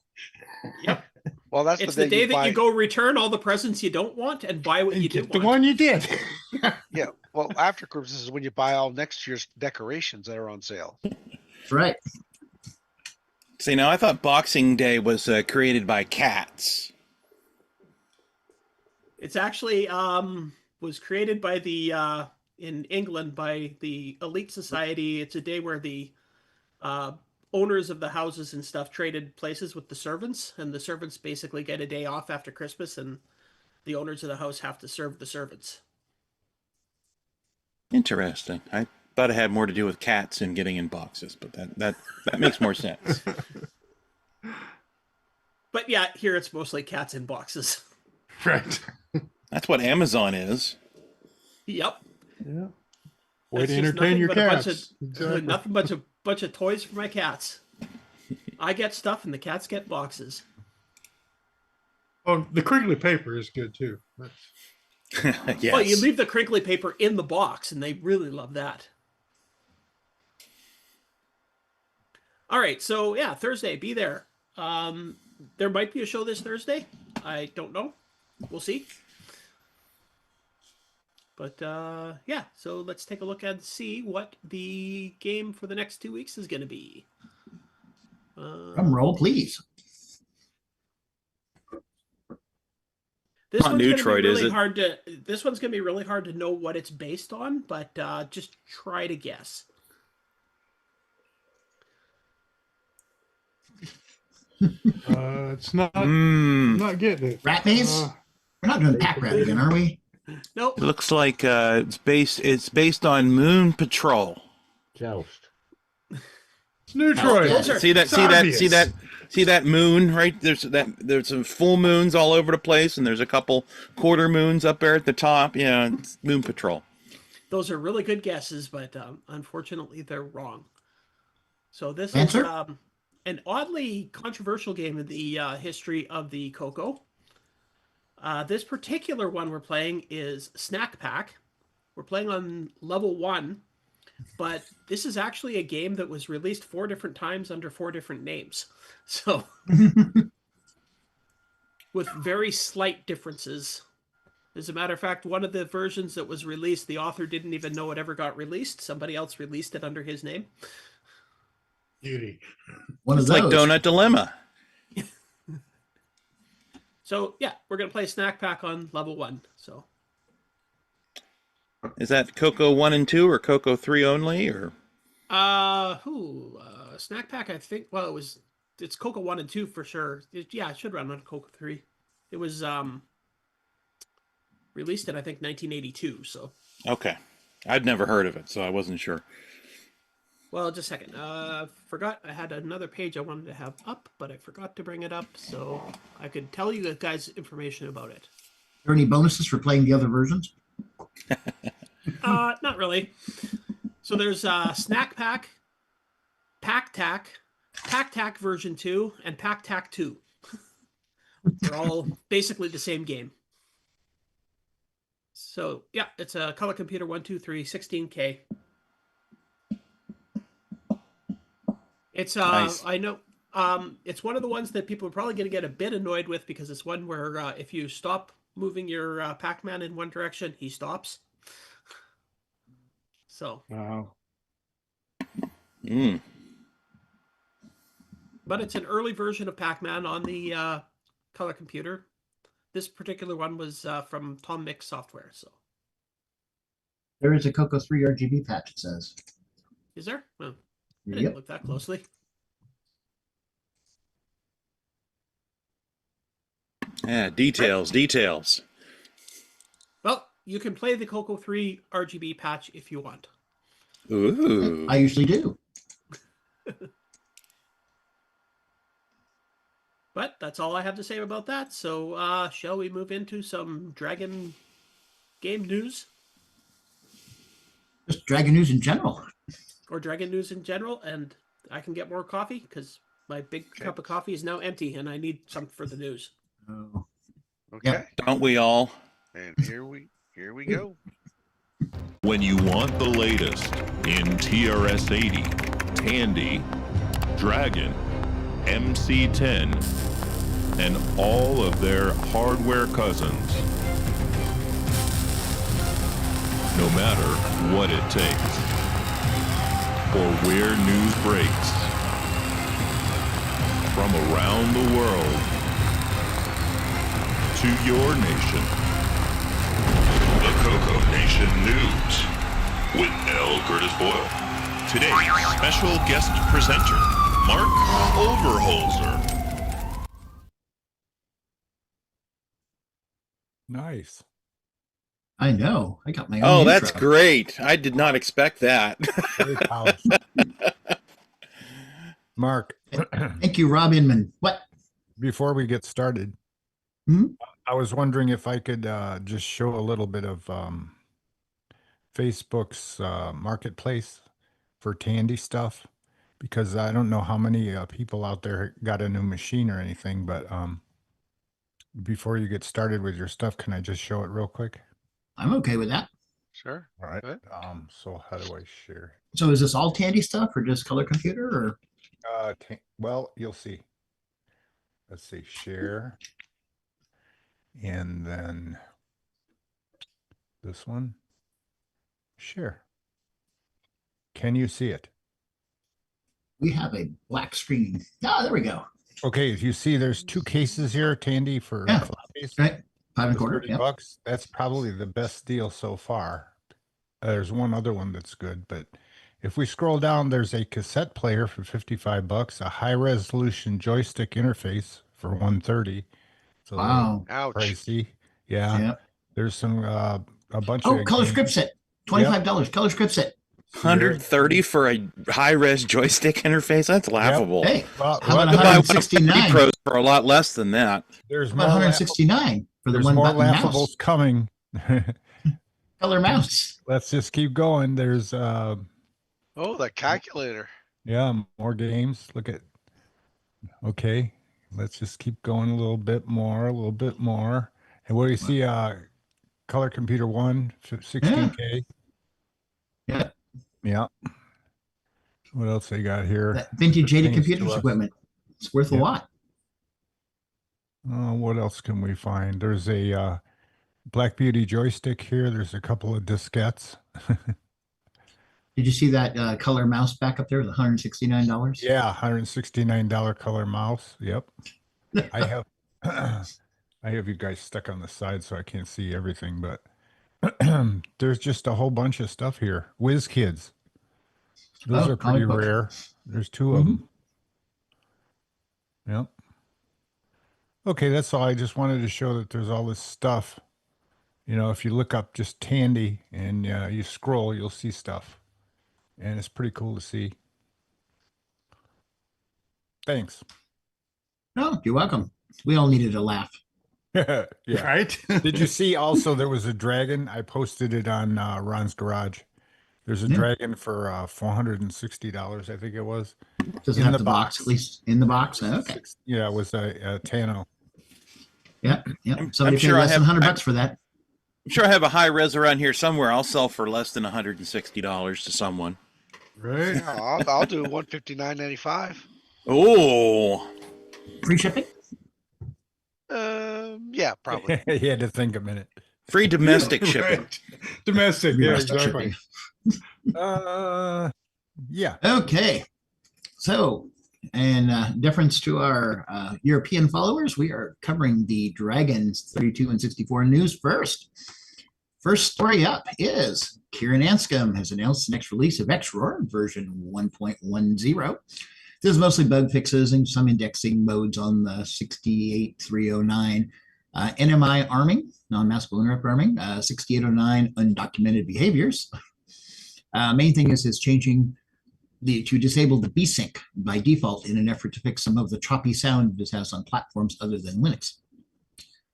Yep. Well, that's It's the the day day that you go return all the presents you don't want and buy what you do The want. one you did. Yeah. Well, after Christmas is when you buy all next year's decorations that are on sale. That's right. See, now I thought Boxing Day was created by cats. It's actually was created by the in England by the elite society. It's a day where the owners of the houses and stuff traded places with the servants, and the servants basically get a day off after Christmas, and the owners of the house have to serve the servants. Interesting. I thought it had more to do with cats and getting in boxes, but that makes more sense. But yeah, here it's mostly cats in boxes. Right. That's what Amazon is. Yep. Yeah. Way It's to just entertain your nothing but a bunch cats. of- Exactly. Nothing but a bunch of toys for my cats. I get stuff and the cats get boxes. Oh, the crinkly paper is good too. Yes. Well, you leave the crinkly paper in the box, and they really love that. All right, so yeah, Thursday, be there. There might be a show this Thursday. I don't know. We'll see. But yeah, so let's take a look and see what the game for the next 2 weeks is going to be. Drum roll, please. This Not one's going to Neutroid, be is really it? hard to. This one's going to be really hard to know what it's based on, but just try to guess. It's not. Mm. Not getting it. Rat maze? We're not doing Pac Rat again, are we? Nope. It looks like it's based on Moon Patrol. Joust. It's Neutroid. See that moon right there's some full moons all over the place, and there's a couple quarter moons up there at the top. Yeah, it's Moon Patrol. Those are really good guesses, but unfortunately they're wrong. So this Answer? is an oddly controversial game in the history of the CoCo. This particular one we're playing is Snak Pac. We're playing on level 1, but this is actually a game that was released 4 different times under 4 different names. So, with very slight differences. As a matter of fact, one of the versions that was released, the author didn't even know it ever got released. Somebody else released it under his name. Beauty. One It's of like those. Donut Dilemma. So yeah, we're gonna play Snak Pac on level 1. So Is that CoCo 1 and 2 or CoCo 3 only, or? Snak Pac, I think. Well, it's CoCo 1 and 2 for sure. It should run on CoCo 3. It was released in I think 1982. So Okay, I'd never heard of it, so I wasn't sure. well, just a second. Forgot I had another page I wanted to have up, but I forgot to bring it up, so I could tell you guys information about it. Are there any bonuses for playing the other versions? Not really. So there's Snak Pac, Pac Tac version 2, and Pac Tac II. They're all basically the same game. So yeah, it's a color computer 123 16K. It's Nice. I know it's one of the ones that people are probably going to get a bit annoyed with because it's one where if you stop moving your Pac-Man in one direction, he stops. So, Wow. Mm. but it's an early version of Pac-Man on the color computer. This particular one was from Tom Mix Software. So, There is a CoCo 3 RGB patch, it says. Is there? Oh, I didn't Yep. look that closely. Yeah, details. Well, you can play the CoCo 3 RGB patch if you want. Ooh. I usually do. But that's all I have to say about that. So shall we move into some Dragon game news? Just Dragon news in general. Or Dragon news in general, and I can get more coffee because my big cup of coffee is now empty and I need some for the news. Oh. Okay. Don't we all? And here we go. When you want the latest in TRS-80, Tandy, Dragon, MC-10, and all of their hardware cousins, no matter what it takes, or where news breaks, from around the world to your nation. The CoCoNation News with L. Curtis Boyle. Today's special guest presenter, Marc Overholzer. Nice. I know. I got my own. Oh, intro. that's great. I did not expect that. Very powerful. Marc. Thank you, Rob Inman. What? Before we get started, I was wondering if I could just show a little bit of Facebook's marketplace for Tandy stuff, because I don't know how many people out there got a new machine or anything, but before you get started with your stuff, can I just show it real quick? I'm okay with that. Sure. All right. So how do I share? So is this all Tandy stuff or just color computer or? Well, you'll see. Let's see, share. And then this one, share. Can you see it? We have a black screen. Ah, there we go. Okay, if you see, there's two cases here, Tandy, for floppies. Right. $5.25. Yep. $30. That's probably the best deal so far. There's one other one that's good, but if we scroll down, there's a cassette player for $55, a high resolution joystick interface for $130. So wow. Ouch. Pricey. Yeah. Yep. There's some a bunch of of color script set. $25. Color script set. $130 for a high-res joystick interface? That's laughable. Hey, well, how about I buy one of 169? Pros for a lot less than that. There's about 169 for the there's one more button laughables mouse. coming. Color mouse. Let's just keep going. There's Oh, the calculator. yeah, more games. Look at okay. Let's just keep going a little bit more. And what do you see? Color Computer 1, 16K. Yeah. Yeah. What else they got here? That vintage Things Jada computers to us. equipment. It's worth a lot. What else can we find? There's a Black Beauty joystick here. There's a couple of diskettes. Did you see that color mouse back up there with $169? Yeah, $169 color mouse. Yep. I have I have you guys stuck on the side so I can't see everything, but there's just a whole bunch of stuff here. Whiz Kids. Those are pretty rare. There's two of them. Yep. Okay, that's all. I just wanted to show that there's all this stuff. You know, if you look up just Tandy and you scroll, you'll see stuff. And it's pretty cool to see. Thanks. No, you're welcome. We all needed a laugh. Yeah. Right? Did you see also there was a dragon? I posted it on Ron's Garage. There's a dragon for $460, I think it was. Does it have the box, at least in the box? Okay. Yeah, it was a Tano. Yep. Somebody paid less than $100 for that. I'm sure I have a high res around here somewhere. I'll sell for less than $160 to someone. Right. Yeah, I'll do $159.95. Oh. Free shipping? Yeah, probably. You had to think a minute. Free domestic shipping. Right. Domestic, yeah, exactly. Yeah. Okay. So, in deference to our European followers, we are covering the Dragons 32 and 64 news first. First story up is Ciaran Anscomb has announced the next release of XRoar version 1.10. This is mostly bug fixes and some indexing modes on the 68309 NMI arming, non-maskable interrupt arming, 6809 undocumented behaviors. Main thing is changing to disable the B-Sync by default in an effort to fix some of the choppy sound this has on platforms other than Linux,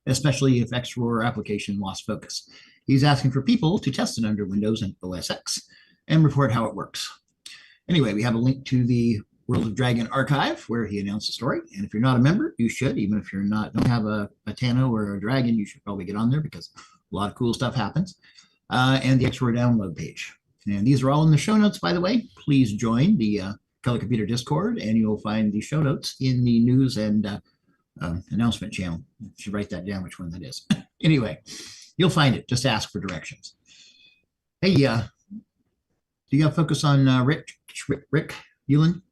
especially if XRoar application lost focus. He's asking for people to test it under Windows and OS X and report how it works. Anyway, we have a link to the World of Dragon archive where he announced the story. And if you're not a member, you should. Even if you're not, don't have a Tano or a Dragon, you should probably get on there because a lot of cool stuff happens. And the XRoar download page. And these are all in the show notes, by the way. Please join the Color Computer Discord, and you'll find the show notes in the news and announcement channel. You should write that down, which one that is. Anyway, you'll find it. Just ask for directions. Hey, do you have focus on Rick Ulin?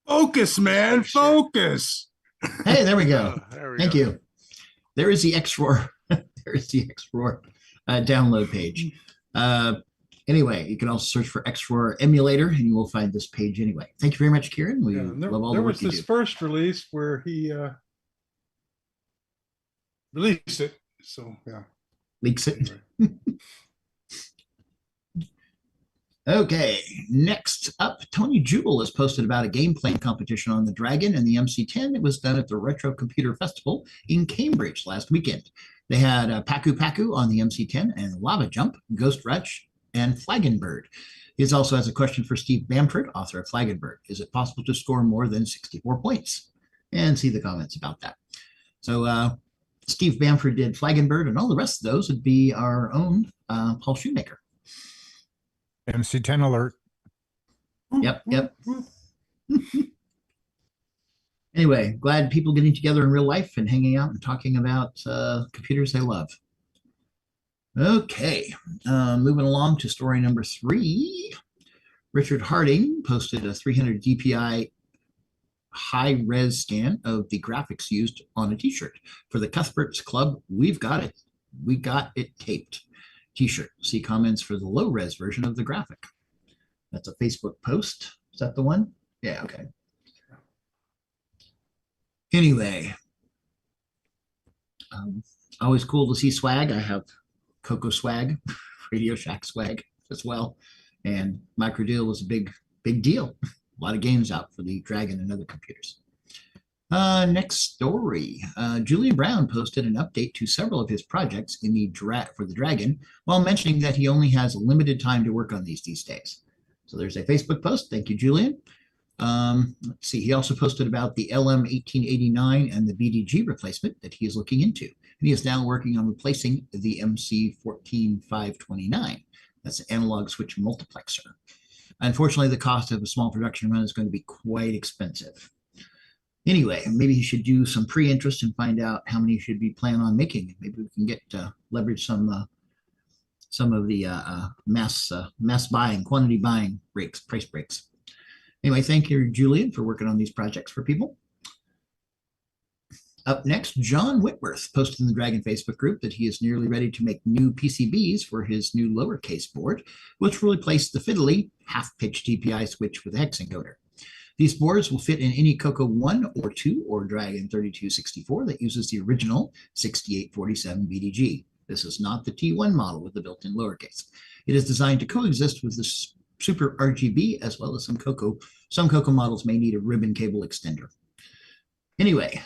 Focus, man, focus. Hey, there we go. There we Thank go. you. There is the XRoar. There is the XRoar download page. Anyway, you can also search for XRoar emulator, and you will find this page anyway. Thank you very much, Ciaran. We love all the there work was you this do. first release where he released it. So yeah, Leaks it. Okay, next up, Tony Jewell has posted about a game playing competition on the Dragon and the MC10. It was done at the Retro Computer Festival in Cambridge last weekend. They had Pacu Pacu on the MC10 and Lava Jump, Ghost Rush, and Flagenbird. He also has a question for Steve Bamford, author of Flagenbird. Is it possible to score more than 64 points? And see the comments about that. So Steve Bamford did Flagenbird, and all the rest of those would be our own Paul Shoemaker. MC10 alert. Yep. Anyway, glad people getting together in real life and hanging out and talking about computers they love. Okay, moving along to story number 3. Richard Harding posted a 300 DPI high-res scan of the graphics used on a t-shirt for the Cuthbert's Club We Got It Taped t-shirt. See comments for the low-res version of the graphic. That's a Facebook post. Is that the one? Yeah, okay. Anyway, always cool to see swag. I have CoCo swag, Radio Shack swag as well. And Microdeal was a big deal. A lot of games out for the Dragon and other computers. Next story. Julian Brown posted an update to several of his projects in the for the Dragon while mentioning that he only has limited time to work on these days. So there's a Facebook post. Thank you, Julian. Let's see. He also posted about the LM1889 and the BDG replacement that he is looking into. And he is now working on replacing the MC14529. That's an analog switch multiplexer. Unfortunately, the cost of a small production run is going to be quite expensive. Anyway, maybe he should do some pre-interest and find out how many he should be planning on making. Maybe we can get leverage some of the mass buying, quantity buying price breaks. Anyway, thank you, Julian, for working on these projects for people. Up next, John Whitworth posted in the Dragon Facebook group that he is nearly ready to make new PCBs for his new lowercase board, which will replace the fiddly half-pitch DPI switch with a hex encoder. These boards will fit in any CoCo 1 or 2 or Dragon 3264 that uses the original 6847 BDG. This is not the T1 model with the built-in lowercase. It is designed to coexist with the Super RGB as well as some CoCo. Some CoCo models may need a ribbon cable extender. Anyway,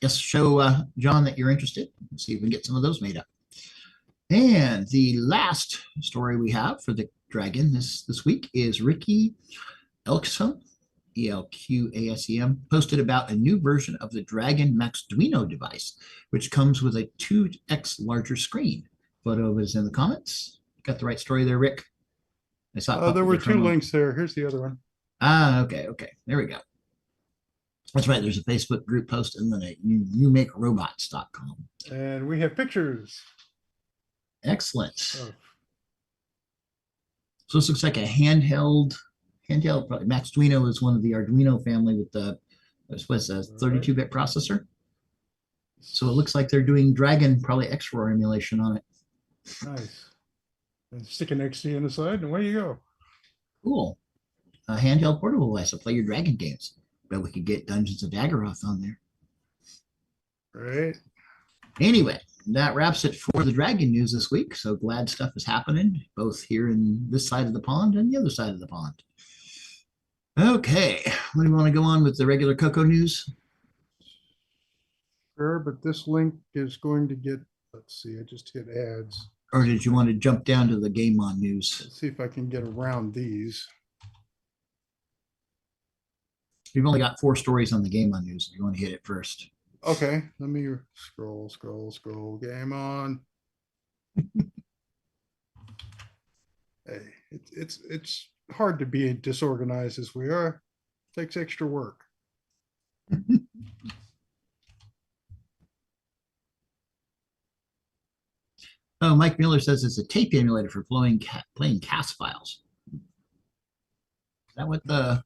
just show John that you're interested. Let's see if we can get some of those made up. And the last story we have for the Dragon this week is Ricky Elksum, ELQASEM, posted about a new version of the Dragon Maxduino device, which comes with a 2x larger screen. Photo is in the comments. Got the right story there, Rick? I saw there were 2 links there. Here's the other one. Okay. There we go. That's right. There's a Facebook group post and then youmakerobots.com. And we have pictures. Excellent. So this looks like a handheld. Probably Maxduino is one of the Arduino family with the This was a 32-bit processor. So it looks like they're doing Dragon, probably XROR emulation on it. Nice. And stick an XD in the side, and away you go. Cool. A handheld portable device to play your Dragon games. Bet we could get Dungeons of Daggeroth on there. Right. Anyway, that wraps it for the Dragon news this week. So glad stuff is happening, both here in this side of the pond and the other side of the pond. Okay, what do you want to go on with the regular CoCo news? Sure, but this link is going to get, let's see, I just hit ads. Or did you want to jump down to the Game On news? Let's see if I can get around these. We've only got 4 stories on the Game On news. If you want to hit it first. Okay, let me scroll. Game On. Hey, it's hard to be disorganized as we are. It takes extra work. Oh, Mike Miller says it's a tape emulator for playing CAS files. Is that what the...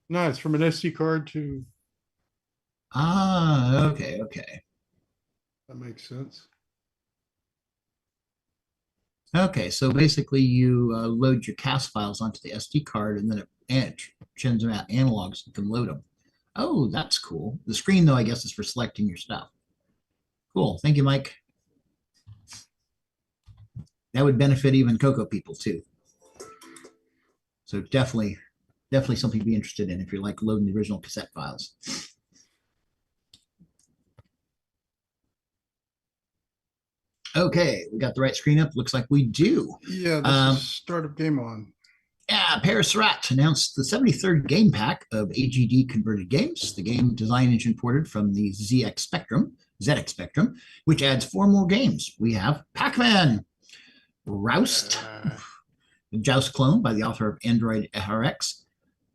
No, it's from an SD card to... Ah, okay. That makes sense. Okay, so basically you load your CAS files onto the SD card, and then it sends them out analogs so you can load them. Oh, that's cool. The screen, though, I guess, is for selecting your stuff. Cool. Thank you, Mike. That would benefit even CoCo people, too. So definitely something to be interested in if you're like loading the original cassette files. Okay, we got the right screen up. Looks like we do. Yeah, this is startup Game On. Yeah, Pere Serrat announced the 73rd game pack of AGD converted games, the game design engine ported from the ZX Spectrum, which adds 4 more games. We have Pac-Man, Roust, the Joust clone by the author of Android RX,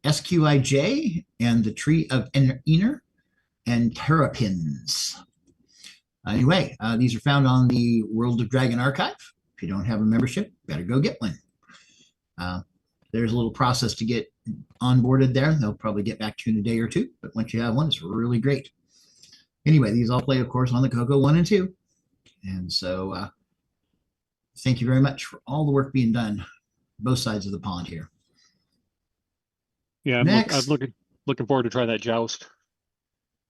SQIJ, and the Tree of Ener, and Terrapins. Anyway, these are found on the World of Dragon archive. If you don't have a membership, better go get one. There's a little process to get onboarded there. They'll probably get back to you in a day or 2, but once you have one, it's really great. Anyway, these all play, of course, on the CoCo 1 and 2. And so thank you very much for all the work being done, both sides of the pond here. Yeah, I'm looking forward to try that Joust.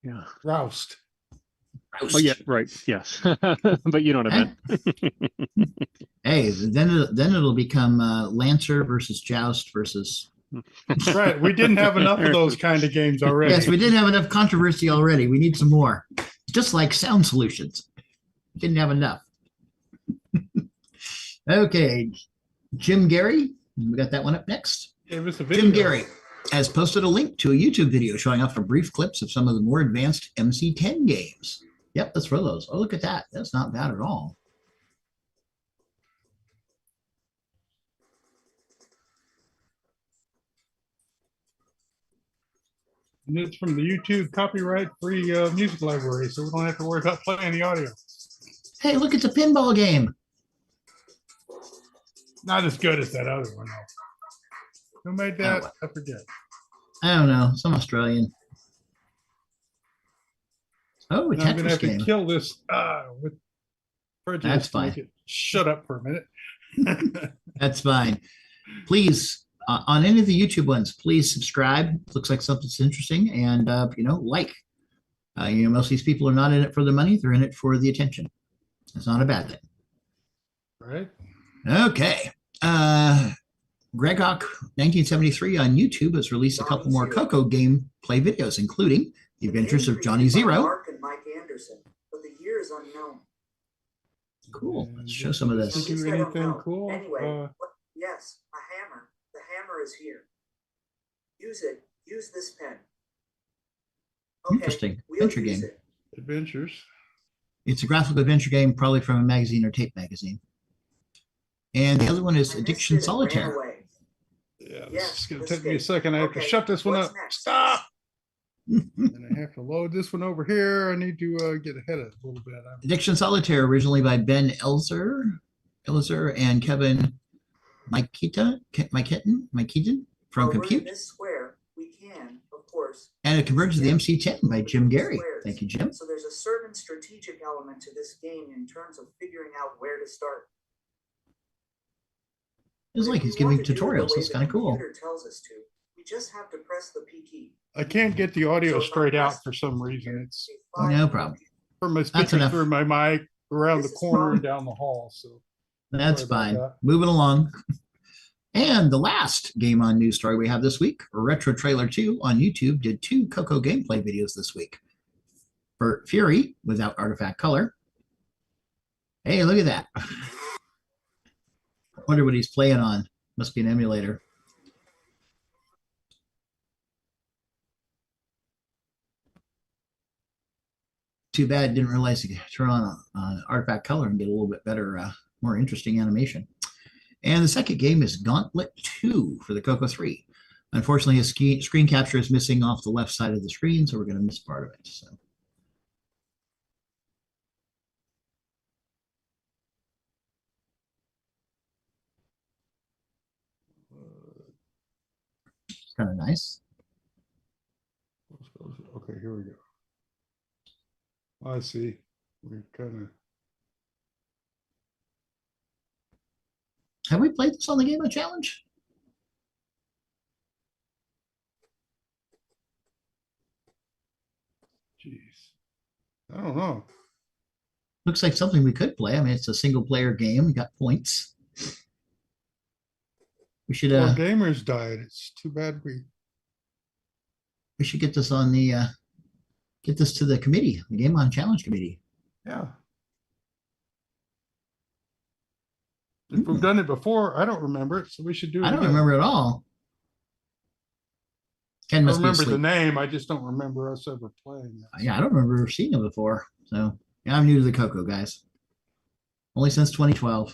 Yeah. Roust. Oh yeah, right. Yes, but you know what I meant. Hey, then it'll become Lancer versus Joust versus. Right, we didn't have enough of those kind of games already. Yes, we didn't have enough controversy already. We need some more. Just like sound solutions, didn't have enough. Okay, Jim Gary, we got that one up next. Jim Gary has posted a link to a YouTube video showing off brief clips of some of the more advanced MC10 games. Yep, that's for those. Oh, look at that. That's not bad at all. And it's from the YouTube copyright-free music library, so we don't have to worry about playing the audio. Hey, look, it's a pinball game. Not as good as that other one, though. Who made that? I forget. I don't know. Some Australian. Oh, a Now I'm going to Tetris have to game. kill this with prejudice. That's to make fine. it shut up for a minute. That's fine. Please, on any of the YouTube ones, please subscribe. Looks like something's interesting, and like. Most of these people are not in it for the money; they're in it for the attention. It's not a bad thing. Right. Okay. Gregok 1973 on YouTube has released a couple more CoCo game play videos, including The Adventures of Johnny Zero. Marc and Mike Anderson, but the year is unknown. Cool. Let's show some of this. Did you do anything cool? Anyway, yes, a hammer. The hammer is here. Use it. Use this pen. Okay, Interesting. we'll Adventure use game. it. Adventures. It's a graphical adventure game, probably from a magazine or tape magazine. And the other one is Addiction Solitaire. Yeah, this is going to take me a second. I have to shut this one up. Stop! And I have to load this one over here. I need to get ahead of it a little bit. Addiction Solitaire, originally by Ben Elzer and Kevin Miketon from While we're in Compute. this square, we can, of course, course, And it converts to the MC10 by Jim Gary. squares. Thank you, Jim. So there's a certain strategic element to this game in terms of figuring out where to start. It's like he's giving tutorials. That's kind of cool. Tells us to. We just have to press the P key. I can't get the audio straight out for some reason. It's No problem. from my That's speaker enough. through my mic around the corner and down the hall. So That's sorry about fine. that. Moving along. And the last game on news story we have this week, Retro Trailer 2 on YouTube did 2 CoCo gameplay videos this week. For Fury, without artifact color. Hey, look at that. Wonder what he's playing on. Must be an emulator. Too bad, didn't realize you could turn on artifact color and get a little bit better, more interesting animation. And the second game is Gauntlet 2 for the CoCo 3. Unfortunately, his screen capture is missing off the left side of the screen, so we're going to miss part of it. So. It's kind of nice. Okay, here we go. I see. We're kind of. Have we played this on the Game of Challenge? Jeez. I don't know. Looks like something we could play. I mean, it's a single player game. We got points. We should Well, gamers died. It's too bad we should get this on the get this to the committee, the Game on Challenge committee. Yeah. If we've done it before, I don't remember it, so we should do it. I don't again. remember at all. Ken I must be remember the asleep. name. I just don't remember us ever playing it. Yeah, I don't remember seeing it before. So yeah, I'm new to the CoCo, guys. Only since 2012.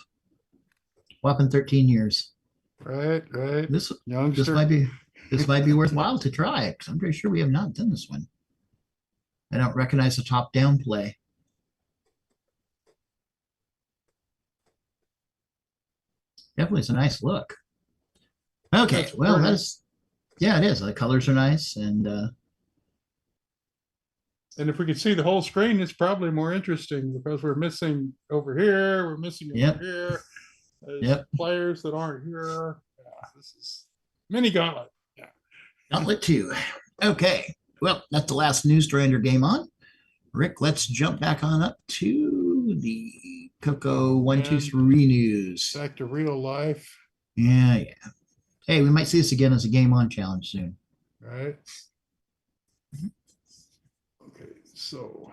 Whopping 13 years. Right. This Youngster. might be worthwhile to try because I'm pretty sure we have not done this one. I don't recognize the top-down play. Definitely, it's a nice look. Okay, That's well, pretty. that's yeah, it is. The colors are nice, and if we could see the whole screen, it's probably more interesting because we're missing over here. We're missing Yep. over here. There's Yep. players that aren't here. Yeah, this is mini gauntlet. Yeah. Gauntlet 2. Okay, well, that's the last news story under Game On. Rick, let's jump back on up to the CoCo 1, 2, 3 news. Back to real life. Yeah. Hey, we might see this again as a Game On challenge soon. Right. Okay, so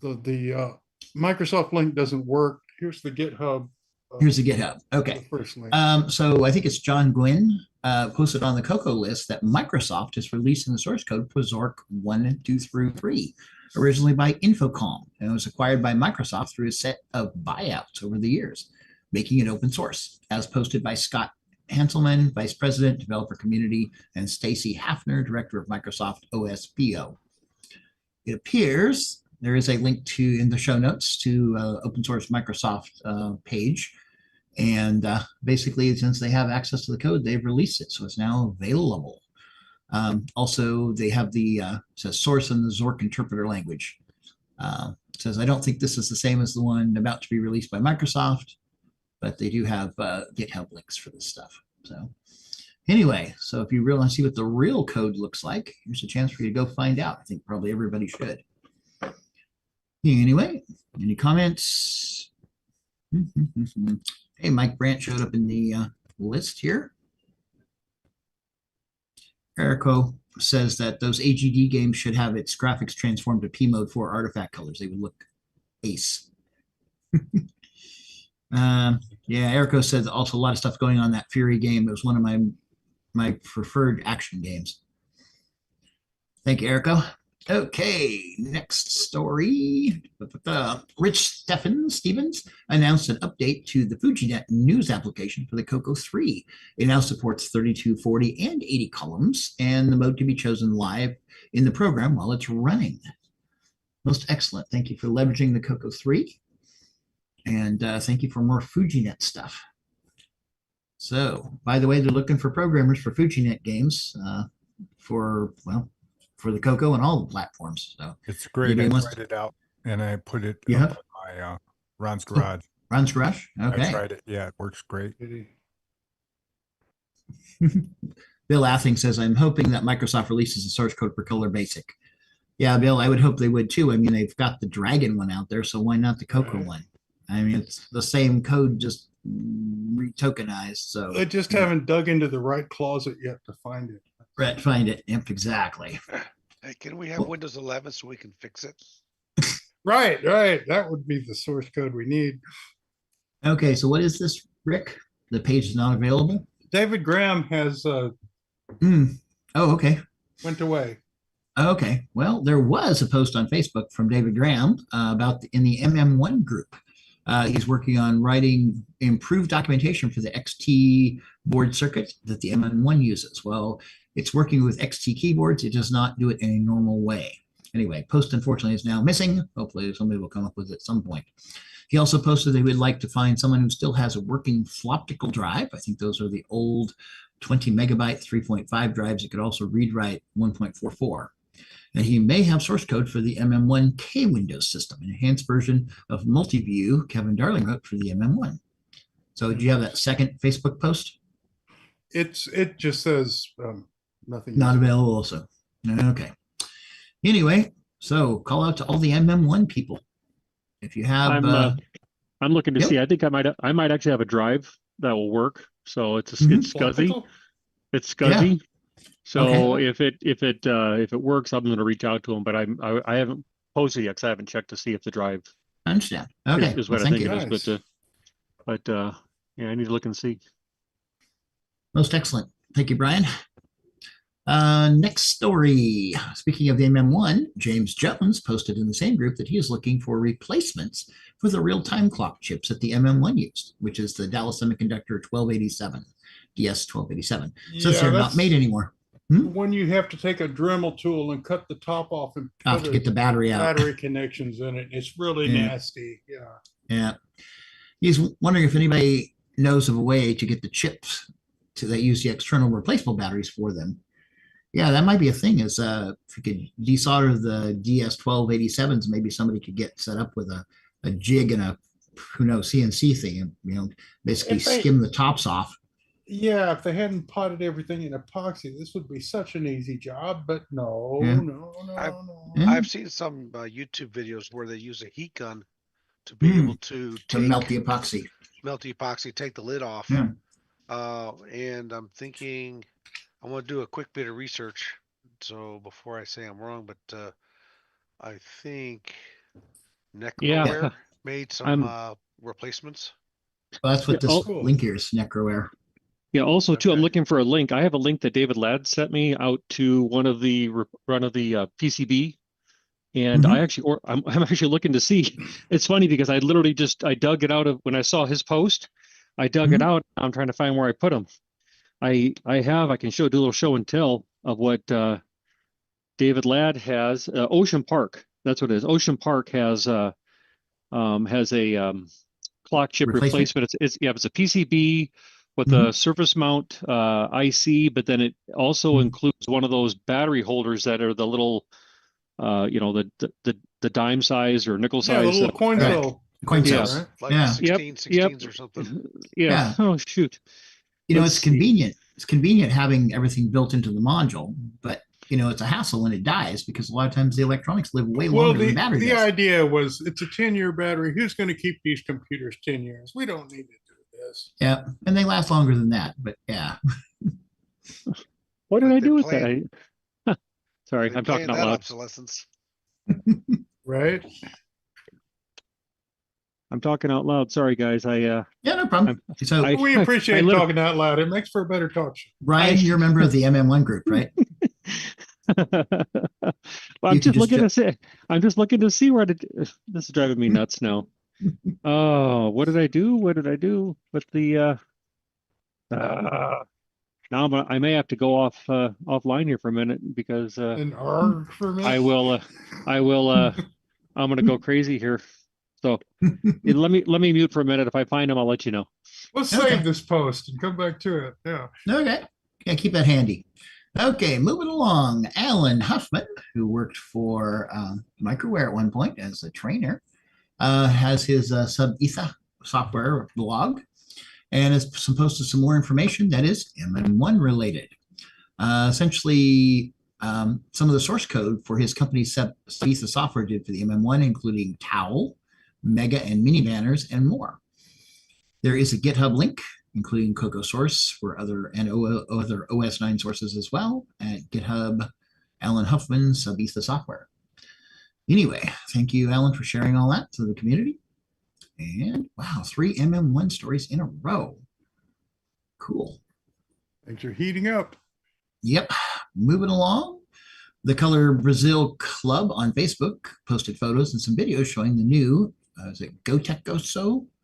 the Microsoft link doesn't work. Here's the GitHub. Here's the GitHub. Okay. The first link. So I think it's John Gwynn posted on the CoCo list that Microsoft is releasing the source code for Zork 1, 2, 3, originally by Infocom, and it was acquired by Microsoft through a set of buyouts over the years, making it open source, as posted by Scott Hanselman, Vice President, Developer Community, and Stacy Hafner, Director of Microsoft OSPO. It appears there is a link in the show notes to open source Microsoft page. And basically, since they have access to the code, they've released it. So it's now available. Also, they have the says source in the Zork interpreter language. Says, I don't think this is the same as the one about to be released by Microsoft, but they do have GitHub links for this stuff. So anyway, so if you really want to see what the real code looks like, here's a chance for you to go find out. I think probably everybody should. Anyway, any comments? Hey, Mike Brandt showed up in the list here. Erico says that those AGD games should have its graphics transformed to P mode for artifact colors. They would look ace. Yeah, Erico said also a lot of stuff going on in that Fury game. It was one of my preferred action games. Thank you, Erico. Okay, next story. Rich Stevens announced an update to the FujiNet news application for the CoCo 3. It now supports 32, 40, and 80 columns, and the mode can be chosen live in the program while it's running. Most excellent. Thank you for leveraging the CoCo 3. And thank you for more FujiNet stuff. So, by the way, they're looking for programmers for FujiNet games for the CoCo and all the platforms. So it's great. I tried it out and I put it up on my Ron's Garage. Ron's Garage? Okay. I tried it. Yeah, it works great. Bill Athing says, I'm hoping that Microsoft releases the source code for Color Basic. Yeah, Bill, I would hope they would too. I mean, they've got the Dragon one out there, so why not the CoCo one? I mean, it's the same code, just re-tokenized. So I just haven't dug into the right closet yet to find it. Brett, find it. Yep, exactly. Hey, can we have Windows 11 so we can fix it? Right. That would be the source code we need. Okay, so what is this, Rick? The page is not available? David Graham has Oh, okay. went away. Okay. Well, there was a post on Facebook from David Graham about in the MM1 group. He's working on writing improved documentation for the XT board circuit that the MM1 uses. Well, it's working with XT keyboards. It does not do it in a normal way. Anyway, post unfortunately is now missing. Hopefully somebody will come up with it at some point. He also posted they would like to find someone who still has a working floptical drive. I think those are the old 20 megabyte 3.5 drives. It could also read write 1.44. And he may have source code for the MM1 K Windows system, an enhanced version of Multiview Kevin Darling wrote for the MM1. So do you have that second Facebook post? It just says nothing. Not available also. Okay. Anyway, so call out to all the MM1 people. If you have I'm looking to see. I think I might actually have a drive that will work. So it's SCSI. It's SCSI. Yeah. So if it works, I'm going to reach out to them. But I haven't posted yet because I haven't checked to see if the drive. I understand. Okay, is what I think it is. But yeah, I need to look and see. Most excellent. Thank you, Brian. Next story. Speaking of the MM1, James Jones posted in the same group that he is looking for replacements for the real-time clock chips that the MM1 used, which is the Dallas Semiconductor 1287, DS 1287. Since they're not made anymore. When you have to take a Dremel tool and cut the top off and to get the battery out. Battery connections in it. It's really nasty. Yeah. He's wondering if anybody knows of a way to get the chips that use the external replaceable batteries for them. Yeah, that might be a thing. Is if you could desolder the DS 1287s, maybe somebody could get set up with a jig and a CNC thing, and basically skim the tops off. Yeah, if they hadn't potted everything in epoxy, this would be such an easy job. But no. I've seen some YouTube videos where they use a heat gun to be able to melt the epoxy. Take the lid off. Yeah. And I'm thinking I want to do a quick bit of research. So before I say I'm wrong, but I think Necroware made some replacements. Well, that's what this link here is, Necroware. Yeah. Also, too, I'm looking for a link. I have a link that David Ladd sent me out to one of the PCB, and I'm actually looking to see. It's funny because I literally I dug it out of when I saw his post. I dug it out. I'm trying to find where I put them. I can do a little show and tell of what David Ladd has. Ocean Park. That's what it is. Ocean Park has a clock chip replacement. It's a PCB with a surface mount IC, but then it also includes one of those battery holders that are the little, the dime size or nickel size. Yeah, the little coin cell. Coin cells. Right? Like 16s or something. Yeah. Oh, shoot. It's convenient. It's convenient having everything built into the module, but it's a hassle when it dies because a lot of times the electronics live way longer than the battery does. The idea was it's a 10-year battery. Who's going to keep these computers 10 years? We don't need to do this. Yeah, and they last longer than that, but yeah. What did I do with that? Sorry, I'm talking out loud. Obsolescence. Right. I'm talking out loud. Sorry, guys. Yeah, no problem. We appreciate talking out loud. It makes for a better talk show. Brian, you're a member of the MM1 group, right? Well, I'm just looking to see where this is driving me nuts now. Oh, what did I do? What did I do with the? Now I may have to go offline here for a minute because for a minute? I will. I'm going to go crazy here. So let me mute for a minute. If I find them, I'll let you know. Let's Okay. save this post and come back to it. Yeah. Okay. Yeah, keep that handy. Okay, moving along. Alan Huffman, who worked for Microware at one point as a trainer, has his sub-ETHA software blog and has posted some more information that is MM1 related. Essentially, some of the source code for his company's sub-ETHA software did for the MM1, including towel, mega and mini banners, and more. There is a GitHub link, including CoCo source for other OS 9 sources as well at GitHub, Alan Huffman, sub-ETHA software. Anyway, thank you, Alan, for sharing all that to the community. And wow, 3 MM1 stories in a row. Cool. Things are heating up. Yep. Moving along. The Color Brazil Club on Facebook posted photos and some videos showing the new GoTech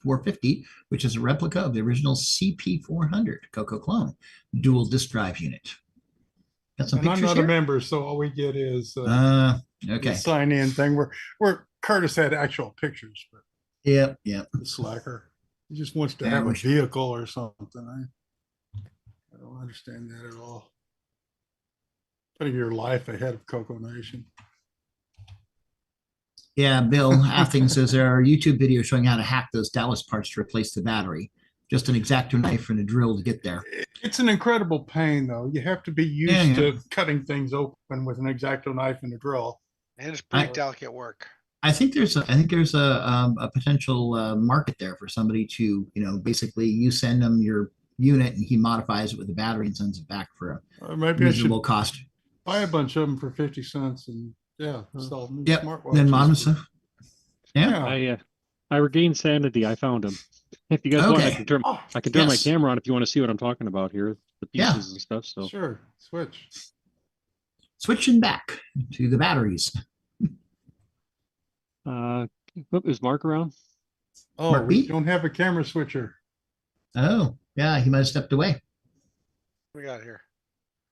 450, which is a replica of the original CP400 CoCo clone dual disk drive unit. Got some And I'm pictures not here? a member, so all we get is okay. the sign in thing where Curtis had actual pictures, but Yep. the slacker. He just wants to Yeah, have a we should- vehicle or something. I don't understand that at all. Putting your life ahead of CoCoNation. Yeah, Bill Athing says there are YouTube videos showing how to hack those Dallas parts to replace the battery. Just an X-Acto knife and a drill to get there. It's an incredible pain, though. You have to be used Yeah. to cutting things open with an X-Acto knife and a drill. And it's pretty delicate work. I think there's a potential market there for somebody to, basically you send him your unit and he modifies it with the battery and sends it back for a Maybe I should reasonable cost. buy a bunch of them for 50 cents and install new Yep. smartwatches. Then modern stuff. Yeah. I regained sanity. I found them. If you guys want, I Okay. can turn my Yes. camera on if you want to see what I'm talking about here, the pieces Yeah. and stuff. So Sure, switch. Switching back to the batteries. is Marc around? Oh, Mark we B? don't have a camera switcher. Oh, yeah, he might have stepped away. We got here.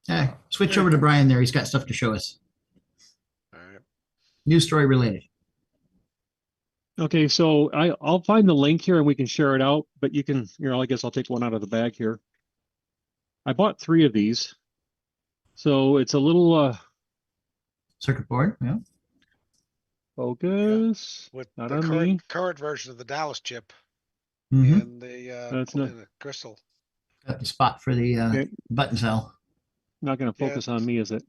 Yeah, switch over to Brian there. He's got stuff to show us. All right. News story related. Okay, so I'll find the link here and we can share it out, but you can, I guess I'll take one out of the bag here. I bought 3 of these. So it's a little circuit board, yeah. Focus. With Not the on me. current version of the Dallas chip Mhm. and the That's not crystal. Got the spot for the button cell. not going to focus on me, is it?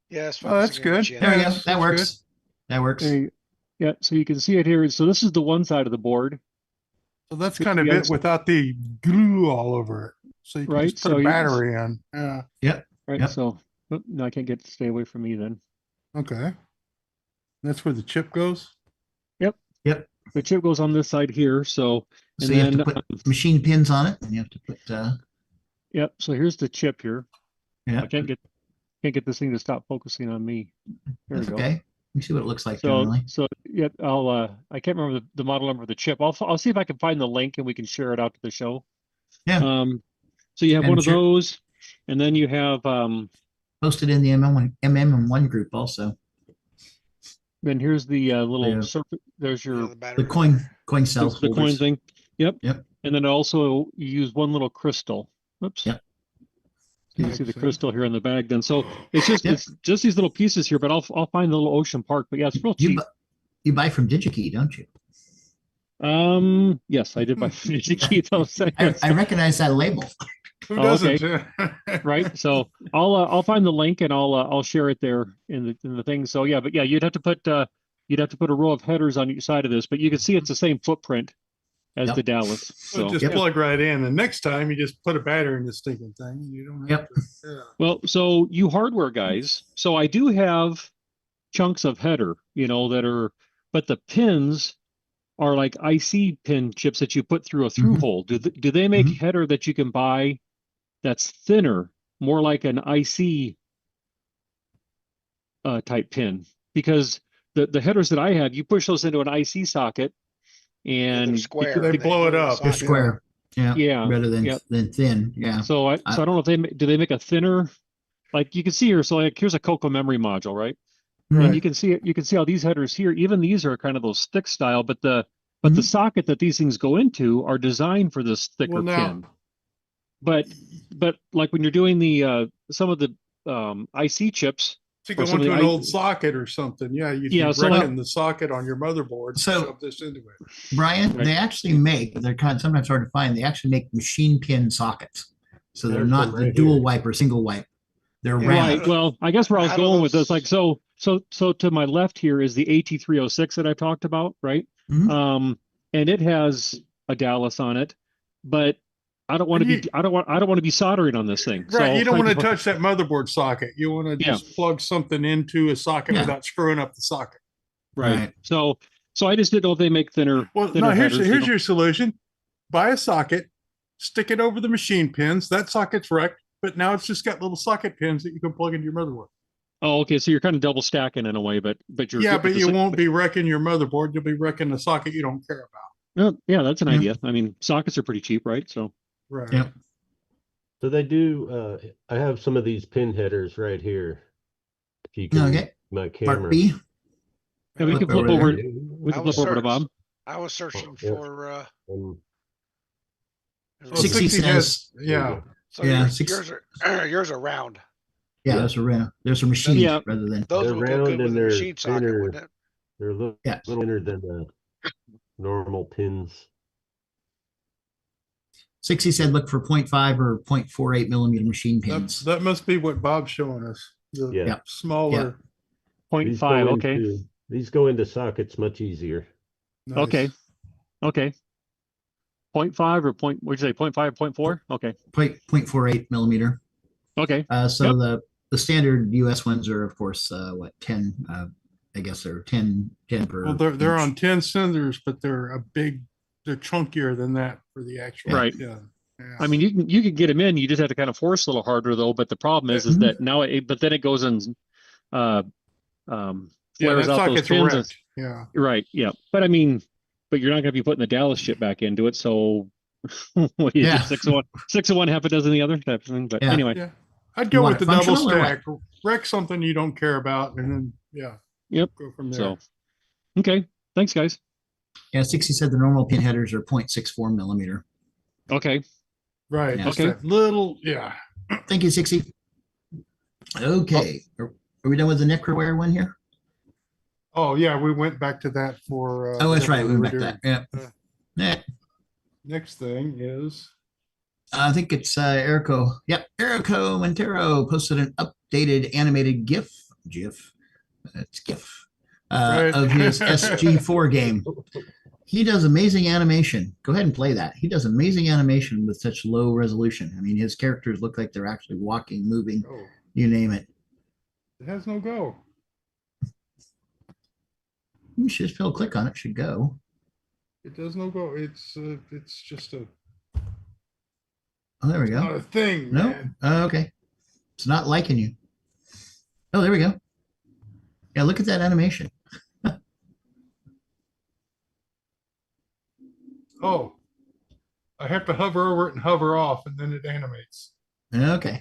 Yeah, it's Oh, that's focusing on the good. chin. There we go. That's That works. That works. Yeah, so you can see it here. So this is the one side of the board. So that's kind of Yeah. it without the glue all over it. So you can Right, just put so a you- battery in. Yeah. Yep. Right. Yep. So no, I can't stay away from me then. Okay. That's where the chip goes. Yep. The chip goes on this side here. So and So you have then to put machine pins on it, and you have to put. yep. So here's the chip here. Yeah. I can't get this thing to stop focusing on me. There That's we go. okay. Let me see what it looks like So generally. yeah, I can't remember the model number of the chip. I'll see if I can find the link and we can share it out to the show. Yeah. So you have And one of share- those, and then you have Posted in the MM1 group also. then here's the little Yeah. surface. There's your The coin cell. the coin holders. thing. Yep. Yep. And then also you use one little crystal. Oops. Yep. You can see the crystal here in the bag. Then so it's just Yep. it's just these little pieces here, but I'll find the little Ocean Park. But yeah, it's real cheap. You buy from DigiKey, don't you? Yes, I did buy DigiKey. I recognize that label. Who Oh, doesn't? okay. Right. So I'll find the link and I'll share it there in the thing. So yeah, but yeah, you'd have to put a row of headers on each side of this, but you can see it's the same footprint as Yep. the Dallas. So So just plug right in. And next time you just put a battery in the stinking thing. And you don't have Yep. to. well, so you hardware guys, so I do have chunks of header, that are, but the pins are like IC pin chips that you put through a through hole. Do they make header that you can buy that's thinner, more like an IC type pin? Because the headers that I have, you push those into an IC socket and square. They blow it up. They're square. Yeah. Yeah. Rather than Yep. thin. Yeah. So I don't know if they make a thinner, like you can see here. So like here's a CoCo memory module, right? And Right. you can see how these headers here, even these are kind of those stick style, but the but the socket that these things go into are designed for this thicker pin. But like when you're doing the some of the IC chips, to go into an old socket or something, you'd be wrecking the socket on your motherboard. So shove this into it. Brian, they actually make, they're kind of sometimes hard to find. They actually make machine pin sockets, so they're not the dual wipe or single wipe. They're round. Right. Well, I guess where I was going with this, like, so to my left here is the AT306 that I talked about, right? And it has a Dallas on it, but I don't want to be I don't want to be soldering on this thing. Right. So You don't want to touch that motherboard socket. You want to just plug something into a socket without screwing up the socket. Right. So I just didn't know if they make thinner. Well, thinner here's headers, your solution. Buy a socket, stick it over the machine pins. That socket's wrecked, but now it's just got little socket pins that you can plug into your motherboard. Oh, okay. So you're kind of double stacking in a way, but you're but you won't be wrecking your motherboard. You'll be wrecking the socket you don't care about. Yeah, that's an idea. I mean, sockets are pretty cheap, right? So right. Yeah. So they do. I have some of these pin headers right here. If you can, my camera. MarcB. Yeah, we can flip over. We can flip over to Bob. I was searching for. 60 says. So yours are round. Yeah, those are round. There's a machine rather than. Those would go good with a machine socket, wouldn't it? They're a little thinner than the normal pins. 60 said look for 0.5 or 0.48 millimeter machine pins. That must be what Bob's showing us. The smaller. 0.5, okay. These go into sockets much easier. Nice. Okay. 0.5 or what'd you say, 0.5, 0.4? Okay. 0.48 millimeter. Okay. So the standard US ones are, of course, 10, I guess they're 10 per. Well, they're on 10 cylinders, but they're chunkier than that for the actual. Right. Yeah. I mean, you can get them in. You just have to kind of force a little harder though. But the problem is that now, but then it goes and flares out those pins. Yeah. Right. Yeah. But I mean, you're not going to be putting the Dallas chip back into it. So what do you do? 6 of one, half a dozen the other type of thing. But anyway, I'd go with the double stack. Wreck something you don't care about, and then go from there. So, okay. Thanks, guys. Yeah, 60 said the normal pin headers are 0.64 millimeter. Okay. Right. Yeah. Okay. Little, Thank you, 60. Okay. Are we done with the Necroware one here? Oh, yeah. We went back to that for. That's right. We went back to that. Yeah. Next thing is. I think it's Erico. Yep. Erico Montero posted an updated animated GIF. It's GIF. Of his SG4 game. He does amazing animation. Go ahead and play that. He does amazing animation with such low resolution. I mean, his characters look like they're actually walking, moving, you name it. It has no go. You should just click on it, should go. It does no go. It's just a. Oh, there we go. Not a thing. No. Man. Okay. It's not liking you. Oh, there we go. Yeah, look at that animation. Oh, I have to hover over it and hover off, and then it animates. Okay.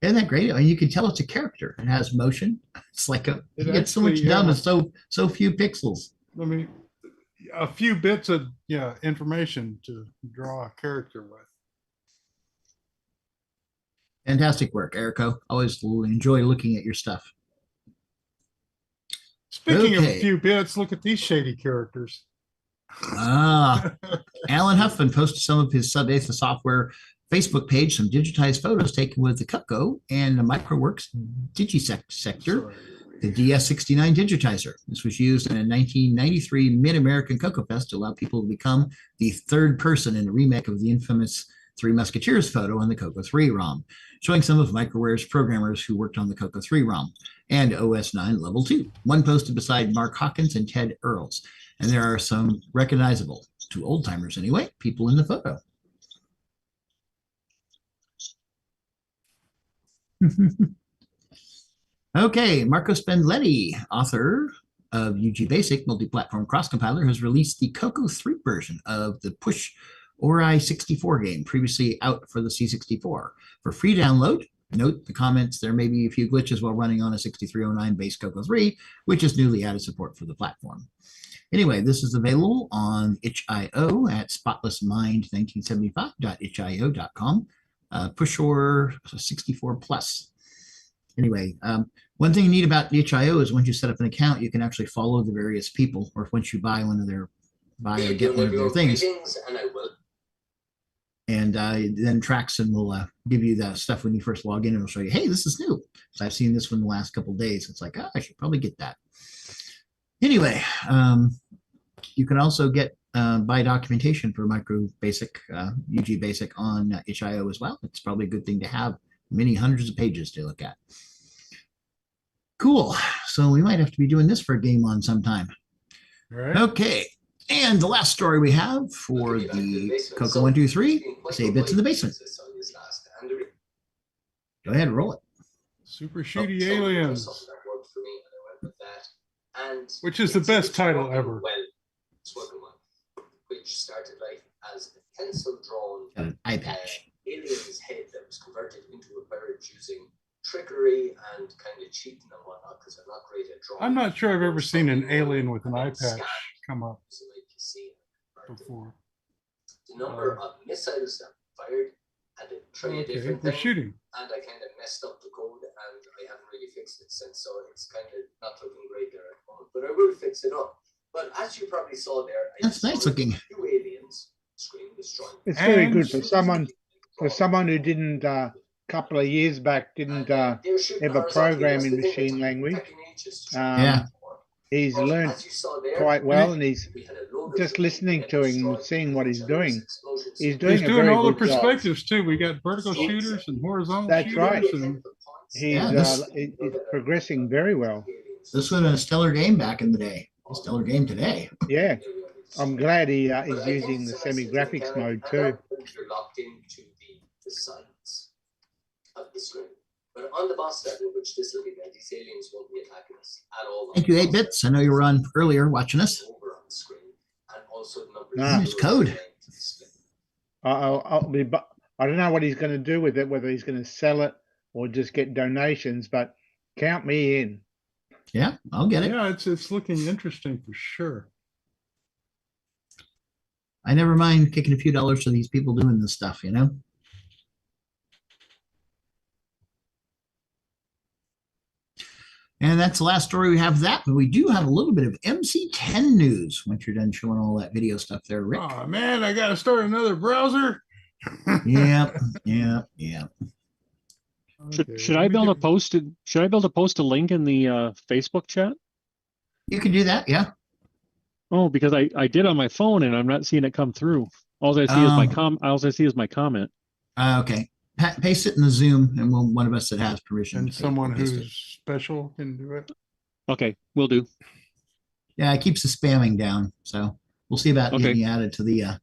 Isn't that great? I mean, you can tell it's a character. It has motion. It's like you get so much done with so few pixels. I mean, a few bits of information to draw a character with. Fantastic work, Erico. Always enjoy looking at your stuff. Speaking of a few bits, look at these shady characters. Alan Huffman posted some of his Sub-Asa Software Facebook page, some digitized photos taken with the CoCo and the MicroWorks Digisector, the DS69 digitizer. This was used in a 1993 Mid-American CoCo Fest to allow people to become the third person in a remake of the infamous Three Musketeers photo on the CoCo 3 ROM, showing some of MicroWare's programmers who worked on the CoCo 3 ROM and OS 9 Level 2. One posted beside Mark Hawkins and Ted Earls. And there are some recognizable, to old timers anyway, people in the photo. Okay, Marco Spendletti, author of UG Basic Multi-Platform Cross-Compiler, has released the CoCo 3 version of the Push Ori 64 game, previously out for the C64. For free download, note the comments, there may be a few glitches while running on a 6309 base CoCo 3, which is newly added support for the platform. Anyway, this is available on itch.io at spotlessmind1975.itch.io.com. Push or 64 plus. Anyway, one thing neat about itch.io is once you set up an account, you can actually follow the various people, or once you buy one of their or get one of their things. And then tracks and will give you the stuff when you first log in, and it'll show you, hey, this is new. So I've seen this one the last couple of days. It's like, I should probably get that. Anyway, you can also get buy documentation for Micro Basic, UG Basic on itch.io as well. It's probably a good thing to have many hundreds of pages to look at. Cool. So we might have to be doing this for a game on sometime. Right. Okay. And the last story we have for the CoCo 123 is 8 bits in the basement. Go ahead, roll it. Super Shooty Aliens. Which is the best title ever. Which started life as a pencil drawn an eye patch. Alien's head that was converted into a bird using trickery and kind of cheating and whatnot, because I'm not great at drawing. I'm not sure I've ever seen an alien with an eye patch come up before. The number of missiles that fired, and it tried a different we're thing, shooting. and I kind of messed up the code, and I haven't really fixed it since, so it's kind of not looking great there at the moment, but I will fix it up. But as you probably saw there, that's nice looking. Two aliens screen destroying. It's very good for someone who didn't couple of years back didn't ever program in machine language. Yeah. He's learned quite well, and he's just listening to him, seeing what he's doing. He's doing all the perspectives too. We got vertical shooters and horizontal shooters. Right. And He's progressing very well. This was a stellar game back in the day. A stellar game today. Yeah. I'm glad he is using the semi-graphics mode too. You're locked into the sides of the screen. But on the boss level, which this will be, these aliens won't be attacking us at all. Thank you, 8 bits. I know you were on earlier watching us. Over on the screen, and also the numbers. There's code. I don't know what he's going to do with it, whether he's going to sell it or just get donations, but count me in. Yeah, I'll get it. Yeah, it's looking interesting for sure. I never mind kicking a few dollars to these people doing this stuff, you know? And that's the last story we have of that, but we do have a little bit of MC10 news once you're done showing all that video stuff there, Rick. Oh man, I gotta start another browser. Yeah. Should I be able to post it? Should I be able to post a link in the Facebook chat? You can do that, yeah. Oh, because I did on my phone and I'm not seeing it come through. All I see is my comment. Okay. Paste it in the Zoom, and one of us that has permission. And someone who's special can do it. Okay, will do. Yeah, it keeps the spamming down, so we'll see about getting added to the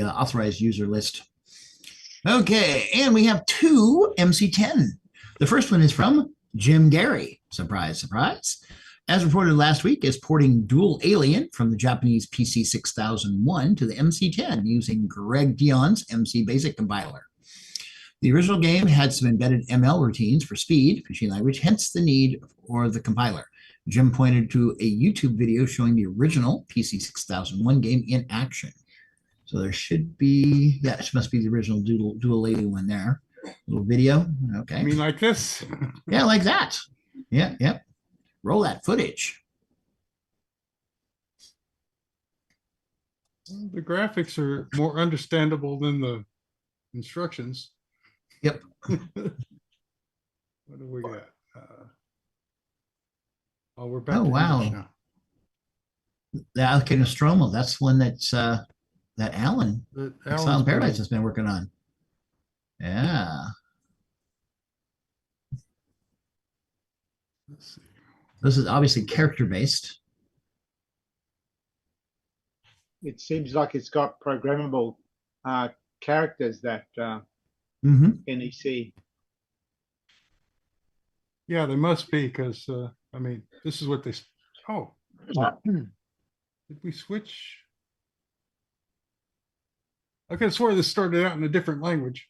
authorized user list. Okay, and we have 2 MC10. The first one is from Jim Gary. Surprise, surprise. As reported last week, is porting Dual Alien from the Japanese PC 6001 to the MC10 using Greg Dion's MC Basic compiler. The original game had some embedded ML routines for speed, machine language, hence the need for the compiler. Jim pointed to a YouTube video showing the original PC 6001 game in action. So there should be, yeah, it must be the original Dual Alien one there. Little video, okay. I mean like this? Yeah, like that. Yeah, yep. Roll that footage. The graphics are more understandable than the instructions. Yep. What do we got? Oh, we're back. Oh, wow. The Allocated Nostromo, that's one that's that Alan Paradise has been working on. Yeah. Let's see. This is obviously character-based. It seems like it's got programmable characters that NEC. Yeah, they must be, because I mean, this is what they. Oh, did we switch? I could have swore this started out in a different language.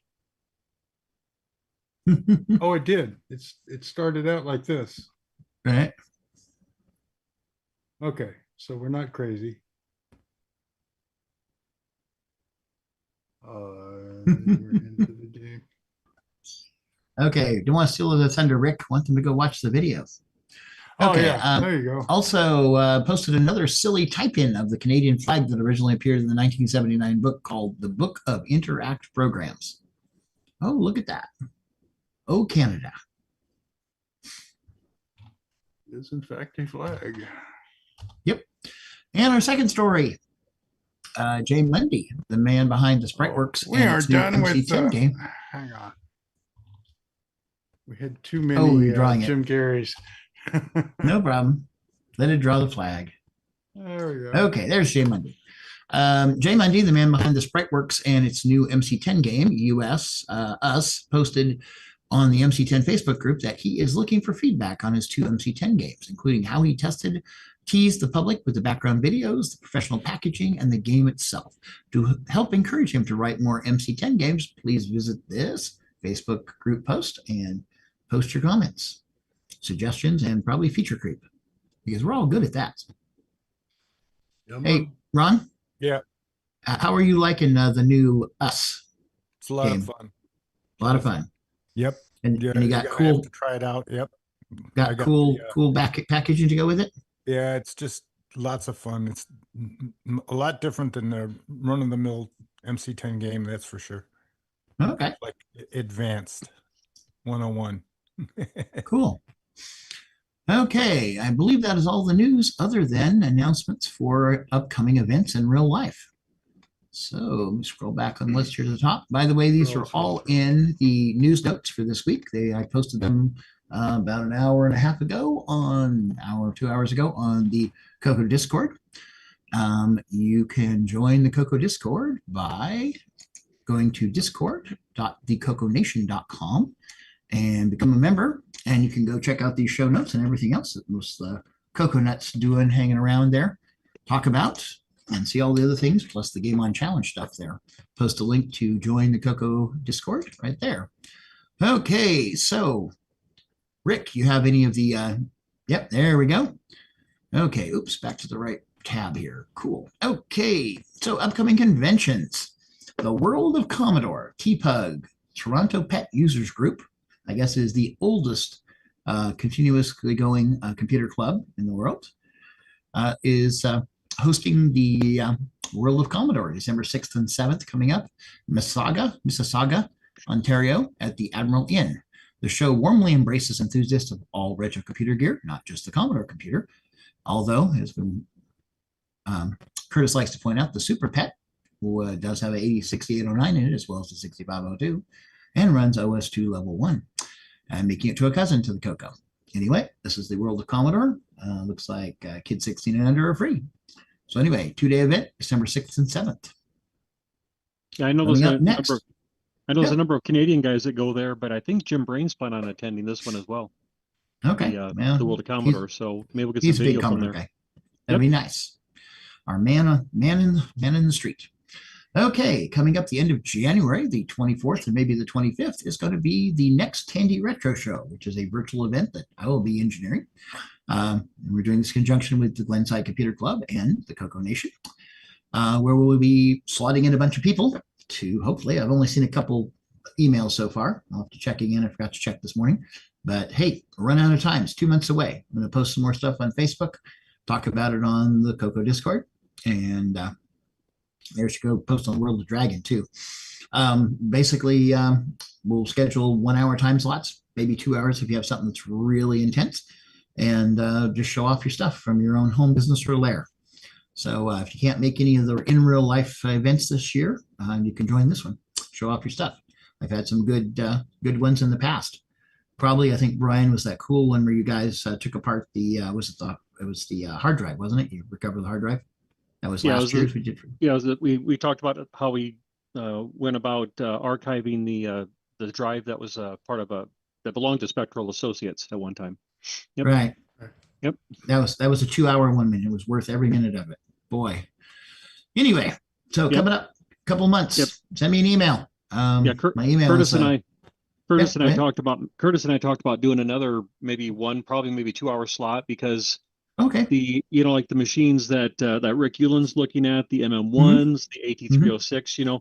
Oh, it did. It started out like this. Right. Okay, So we're not crazy. We're into the game. Okay, don't want to steal the thunder, Rick. Want them to go watch the videos. Oh, Okay, yeah, there you go. Also posted another silly type-in of the Canadian flag that originally appeared in the 1979 book called The Book of Interact Programs. Oh, look at that. Oh, Canada. Is in fact a flag. Yep. And our second story, Jay Mundy, the man behind the Spriteworks We and are its new done with MC10 game. Hang on. We had too many Oh, you're drawing Jim Garys. No problem. Let it draw the flag. There we go. Okay, there's Jay Mundy. Jay Mundy, the man behind the Spriteworks and its new MC10 game, Us, posted on the MC10 Facebook group that he is looking for feedback on his two MC10 games, including how he teased the public with the background videos, the professional packaging, and the game itself. To help encourage him to write more MC10 games, please visit this Facebook group post and post your comments, suggestions, and probably feature creep, because we're all good at that. Hey, Ron? Yeah. How are you liking the new Us? It's a lot game? of fun. A lot of fun. Yep. And, Yeah, and you got you're gonna cool, have to try it out. Yep. got cool, cool packaging to go with it. Yeah, it's just lots of fun. It's a lot different than the run-of-the-mill MC10 game, that's for sure. Okay. It's like advanced 101. Cool. Okay, I believe that is all the news other than announcements for upcoming events in real life. So let me scroll back on the list here to the top. By the way, these are all in the news notes for this week. I posted them about an hour and a half ago on 2 hours ago on the CoCo Discord. You can join the CoCo Discord by going to discord.thecoconation.com and become a member. And you can go check out these show notes and everything else that was the Coconuts doing, hanging around there, talk about, and see all the other things, plus the Game On Challenge stuff there. Post a link to join the CoCo Discord right there. Okay, so Rick, you have any of the, yep, there we go. Okay, oops, back to the right tab here. Cool. Okay, so upcoming conventions. The World of Commodore, TPUG, Toronto Pet Users Group, I guess is the oldest continuously going computer club in the world, is hosting the World of Commodore, December 6th and 7th coming up, Mississauga, Ontario at the Admiral Inn. The show warmly embraces enthusiasts of all retro computer gear, not just the Commodore computer, although, as Curtis likes to point out, the Super Pet does have an 806809 in it, as well as the 6502, and runs OS2 Level 1, and making it to a cousin to the CoCo. Anyway, this is the World of Commodore. Looks like kids 16 and under are free. So anyway, 2-day event, December 6th and 7th. Yeah, I know there's a number of Canadian guys that go there, but I think Jim Brain's planning on attending this one as well. Okay. The World of Commodore. So maybe we'll get some video from there. Guy. That'd be nice. Our man in the street. Okay, coming up the end of January, the 24th and maybe the 25th, is going to be the next Tandy Retro Show, which is a virtual event that I will be engineering. And we're doing this in conjunction with the Glenside Computer Club and the CoCoNation, where we'll be slotting in a bunch of people to hopefully, I've only seen a couple emails so far. I'll have to check again. I forgot to check this morning. But hey, we're running out of time. It's 2 months away. I'm going to post some more stuff on Facebook, talk about it on the CoCo Discord, and there you go, post on World of Dragon too. Basically, we'll schedule 1 hour time slots, maybe 2 hours if you have something that's really intense, and just show off your stuff from your own home business or lair. So if you can't make any of the in real life events this year, you can join this one. Show off your stuff. I've had some good ones in the past. Probably, I think Brian was that cool one where you guys took apart the it was the hard drive, wasn't it? You recovered the hard drive. That was last year's we did. We talked about how we went about archiving the drive that was part of that belonged to Spectral Associates at one time. Yep. Right. Yep. That was a 2 hour 1 minute. It was worth every minute of it. Boy. Anyway, so coming up a couple months, send me an email. My email Curtis is, Curtis and I talked about doing another maybe 2 hour slot, because Okay. The like the machines that that Rick Eulen's looking at, the MM1s, the AT306.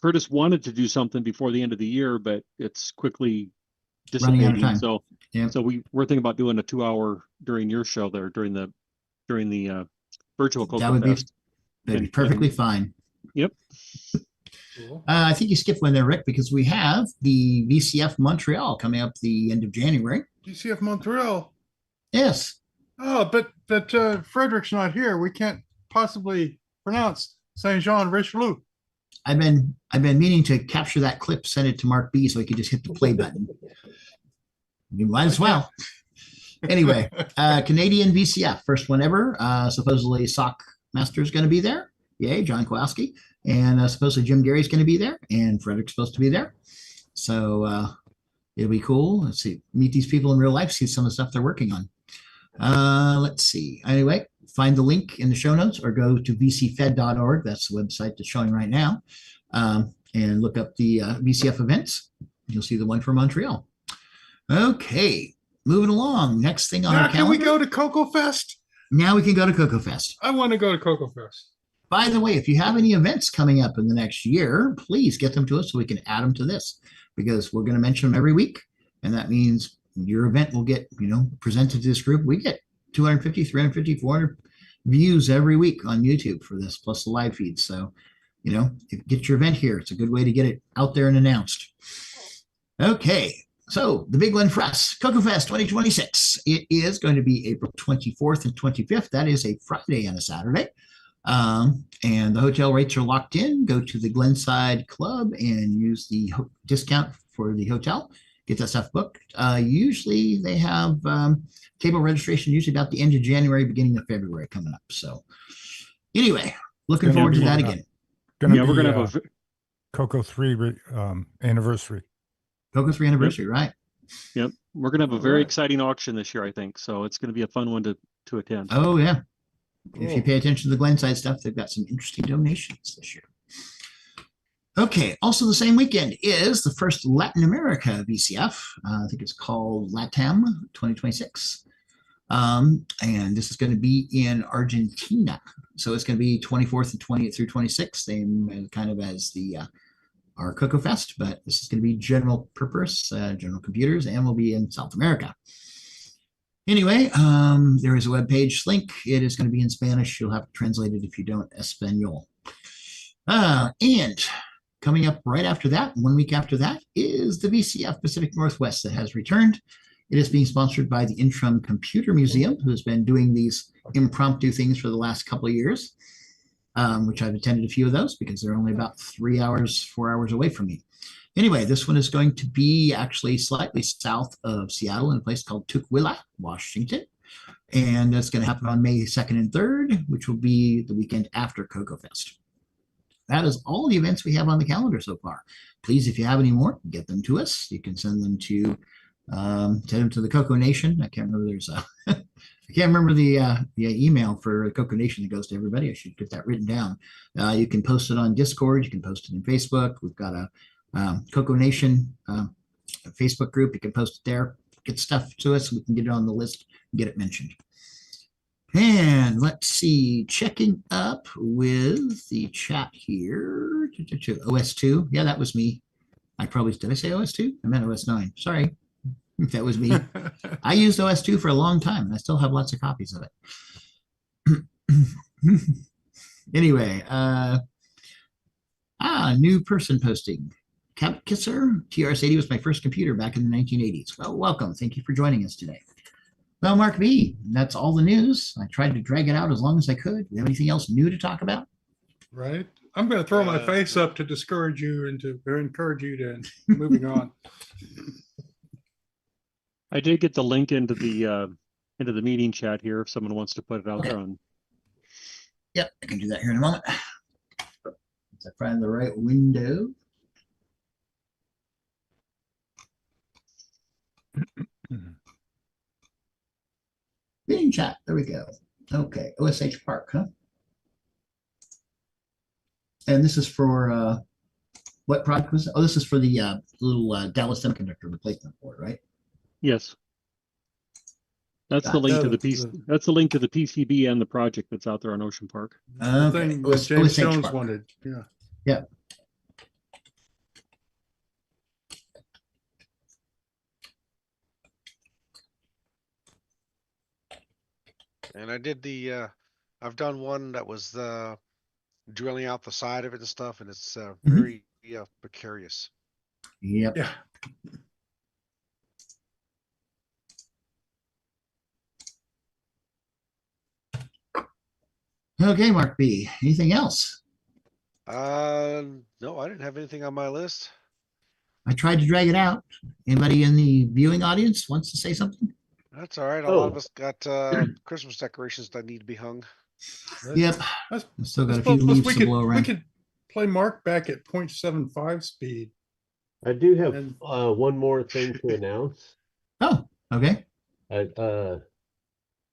Curtis wanted to do something before the end of the year, but it's quickly Running out of dissipating. time. Yeah. So we're thinking about doing a 2-hour during your show there during the virtual CoCo That would Fest. be perfectly fine. Yep. I think you skipped one there, Rick, because we have the VCF Montreal coming up the end of January. DCF Montreal. Yes. Oh, but Frederick's not here. We can't possibly pronounce Saint Jean Richelieu. I've been meaning to capture that clip, send it to MarcB so he could just hit the play button. You might as well. Anyway, Canadian VCF, first one ever. Supposedly Sock Master is going to be there. Yay, John Kowalski. And supposedly Jim Gary's going to be there, and Frederick's supposed to be there. So it'll be cool. Let's see, meet these people in real life, see some of the stuff they're working on. Let's see. Anyway, find the link in the show notes or go to vcfed.org. That's the website that's showing right now. And look up the VCF events. You'll see the one for Montreal. Okay, moving along. Next thing on our calendar. Can we go to CoCo Fest? Now we can go to CoCo Fest. I want to go to CoCo Fest. By the way, if you have any events coming up in the next year, please get them to us so we can add them to this, because we're going to mention them every week. And that means your event will get, presented to this group. We get 250, 350, 400 views every week on YouTube for this, plus the live feed. So, if you get your event here, it's a good way to get it out there and announced. Okay. So the big one for us, CoCo Fest 2026. It is going to be April 24th and 25th. That is a Friday and a Saturday. And the hotel rates are locked in. Go to the Glenside Club and use the discount for the hotel. Get that stuff booked. Usually they have table registration usually about the end of January, beginning of February coming up. So anyway, looking forward to that again. We're going to have a CoCo 3 anniversary. CoCo 3 anniversary, right? Yep. We're going to have a very exciting auction this year, I think. So it's going to be a fun one to attend. Oh, yeah. If you pay attention to the Glenside stuff, they've got some interesting donations this year. Okay, also the same weekend is the first Latin America VCF. I think it's called LATAM 2026. And this is going to be in Argentina. So it's going to be 24th and 20th through 26th, same kind of as the our CoCo Fest, but this is going to be general purpose, general computers, and will be in South America. Anyway, there is a webpage link. It is going to be in Spanish. You'll have to translate it if you don't Espanol. And coming up right after that, 1 week after that, is the VCF Pacific Northwest that has returned. It is being sponsored by the Intrum Computer Museum, who has been doing these impromptu things for the last couple of years, which I've attended a few of those because they're only about 4 hours away from me. Anyway, this one is going to be actually slightly south of Seattle in a place called Tukwila, Washington. And that's going to happen on May 2nd and 3rd, which will be the weekend after CoCo Fest. That is all the events we have on the calendar so far. Please, if you have any more, get them to us. You can send them to the CoCoNation. I can't remember. I can't remember the email for CoCoNation that goes to everybody. I should get that written down. You can post it on Discord. You can post it in Facebook. We've got a CoCoNation Facebook group. You can post it there. Get stuff to us. We can get it on the list and get it mentioned. And let's see, checking up with the chat here. OS2. Yeah, that was me. Did I say OS2? I meant OS9. Sorry if that was me. I used OS2 for a long time, and I still have lots of copies of it. Anyway, new person posting. Cat Kisser, TRS-80 was my first computer back in the 1980s. Well, welcome. Thank you for joining us today. Well, MarcB, that's all the news. I tried to drag it out as long as I could. Do you have anything else new to talk about? Right. I'm going to throw my face up to discourage you and to encourage you to moving on. I did get the link into the meeting chat here if someone wants to put it out there on. Yep, I can do that here in a moment. Once I find the right window. Meeting chat, there we go. Okay, OSH Park, huh? And this is for what product was it? Oh, this is for the little Dallas Semiconductor replacement board, right? Yes. That's the link to the piece. That's the link to the PCB and the project that's out there on Ocean Park. The Okay. thing It was that James Sage Jones Park. wanted. Yeah. Yeah. And I did the, I've done one that was the drilling out the side of it and stuff, and it's very precarious. Yep. Yeah. Okay, Mark B. Anything else? No, I didn't have anything on my list. I tried to drag it out. Anybody in the viewing audience wants to say something? That's all right. A lot of us got Christmas decorations that need to be hung. Yep. I Still got a suppose few leaves we to could, blow we around. could play Mark back at 0.75 speed. I do have one more thing to announce. Oh, okay. I'd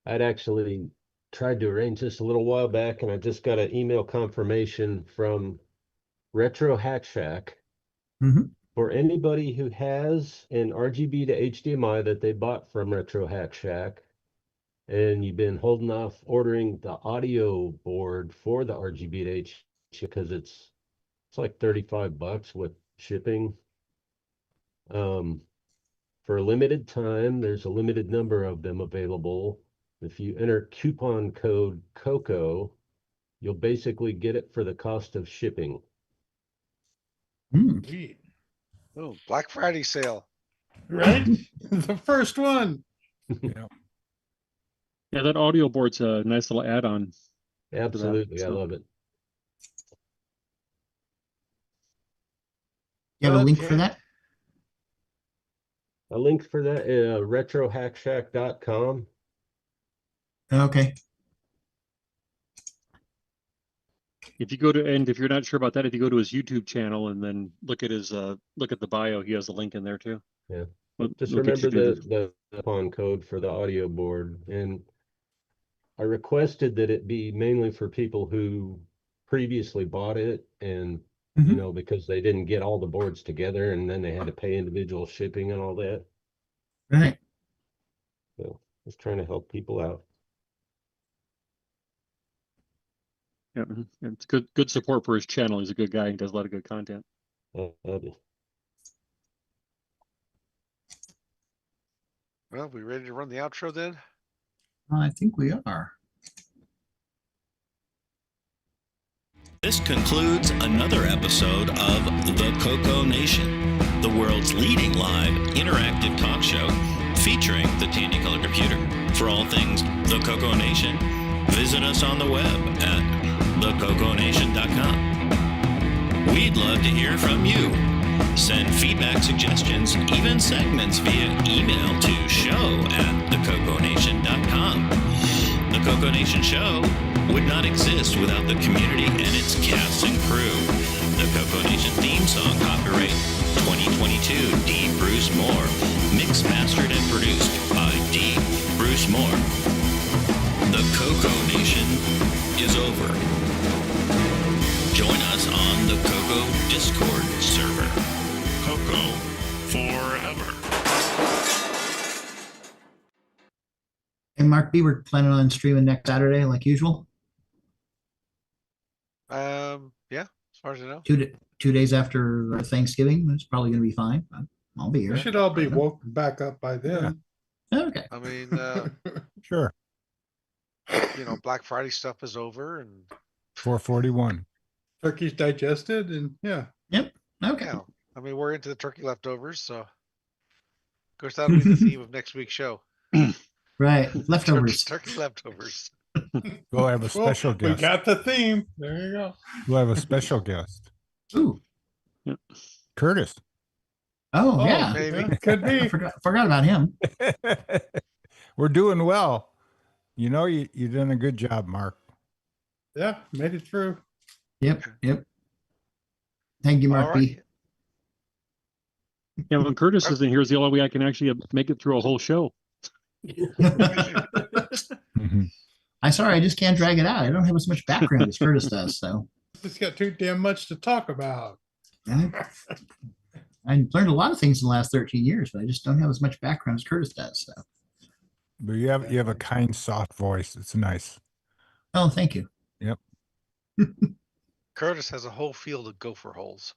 actually tried to arrange this a little while back, and I just got an email confirmation from Retro Hack Shack. For anybody who has an RGB to HDMI that they bought from Retro Hack Shack, and you've been holding off ordering the audio board for the RGB to H because it's like $35 with shipping. For a limited time, there's a limited number of them available. If you enter coupon code CoCo, you'll basically get it for the cost of shipping. Oh, Black Friday sale. Right? The first one. Yeah, that audio board's a nice little add-on. Absolutely, I love it. You have a link for that? A link for that, retrohackshack.com. Okay. If you go to, and if you're not sure about that, if you go to his YouTube channel and then look at his look at the bio, he has a link in there too. Yeah. Look Just at remember your- the coupon code for the audio board. And I requested that it be mainly for people who previously bought it and, you know, because they didn't get all the boards together and then they had to pay individual shipping and all that. Right. So just trying to help people out. Yeah, it's good support for his channel. He's a good guy. He does a lot of good content. Well, we ready to run the outro then? I think we are. This concludes another episode of the CoCoNation, the world's leading live interactive talk show featuring the Tandy Color Computer. For all things the CoCoNation, visit us on the web at thecoconation.com. We'd love to hear from you. Send feedback, suggestions, even segments via email to show@thecoconation.com. The CoCoNation show would not exist without the community and its cast and crew. The CoCoNation theme song, copyright 2022, D. Bruce Moore. Mixed, mastered, and produced by D. Bruce Moore. The CoCoNation is over. Join us on the CoCo Discord server. CoCo forever. And Mark B, we're planning on streaming next Saturday like usual. Yeah, as far as I know. 2 days after Thanksgiving, it's probably going to be fine. I'll be here. We should all be woken back up by then. Okay. I mean, Sure. you know, Black Friday stuff is over and 441. Turkey's digested and yeah. Yep. Okay. yeah, I mean, we're into the turkey leftovers, so of course that'll be the theme of next week's show. Right. Leftovers. Turkey leftovers. We'll have a special We guest. got the theme. There you go. We'll have a special guest. Ooh. Curtis. Oh, yeah. maybe. Could be. I forgot about him. We're doing well. You know, you done a good job, Mark. Yeah, made it through. Yep. Thank you, Mark B. Yeah, when Curtis isn't here, is the only way I can actually make it through a whole show. I'm sorry, I just can't drag it out. I don't have as much background as Curtis does, so. It's got too damn much to talk about. I learned a lot of things in the last 13 years, but I just don't have as much background as Curtis does. So But you have a kind, soft voice. It's nice. Oh, thank you. Yep. Curtis has a whole field of gopher holes.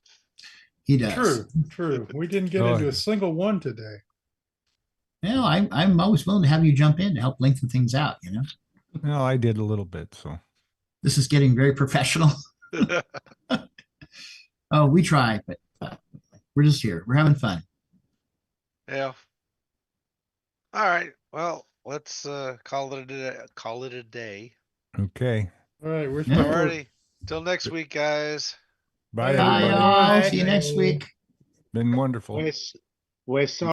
He does. True. We didn't get Oh, into yeah. a single one today. Well, I'm always willing to have you jump in to help lengthen things out, you know? Well, I did a little bit, so. This is getting very professional. Oh, we try, but we're just here. We're having fun. Yeah. All right. Well, let's call it a day. Okay. All right, we're Yeah. Alrighty. Till next week, guys. Bye, Bye, everybody. y'all. See you next week. Been wonderful. We're sorry.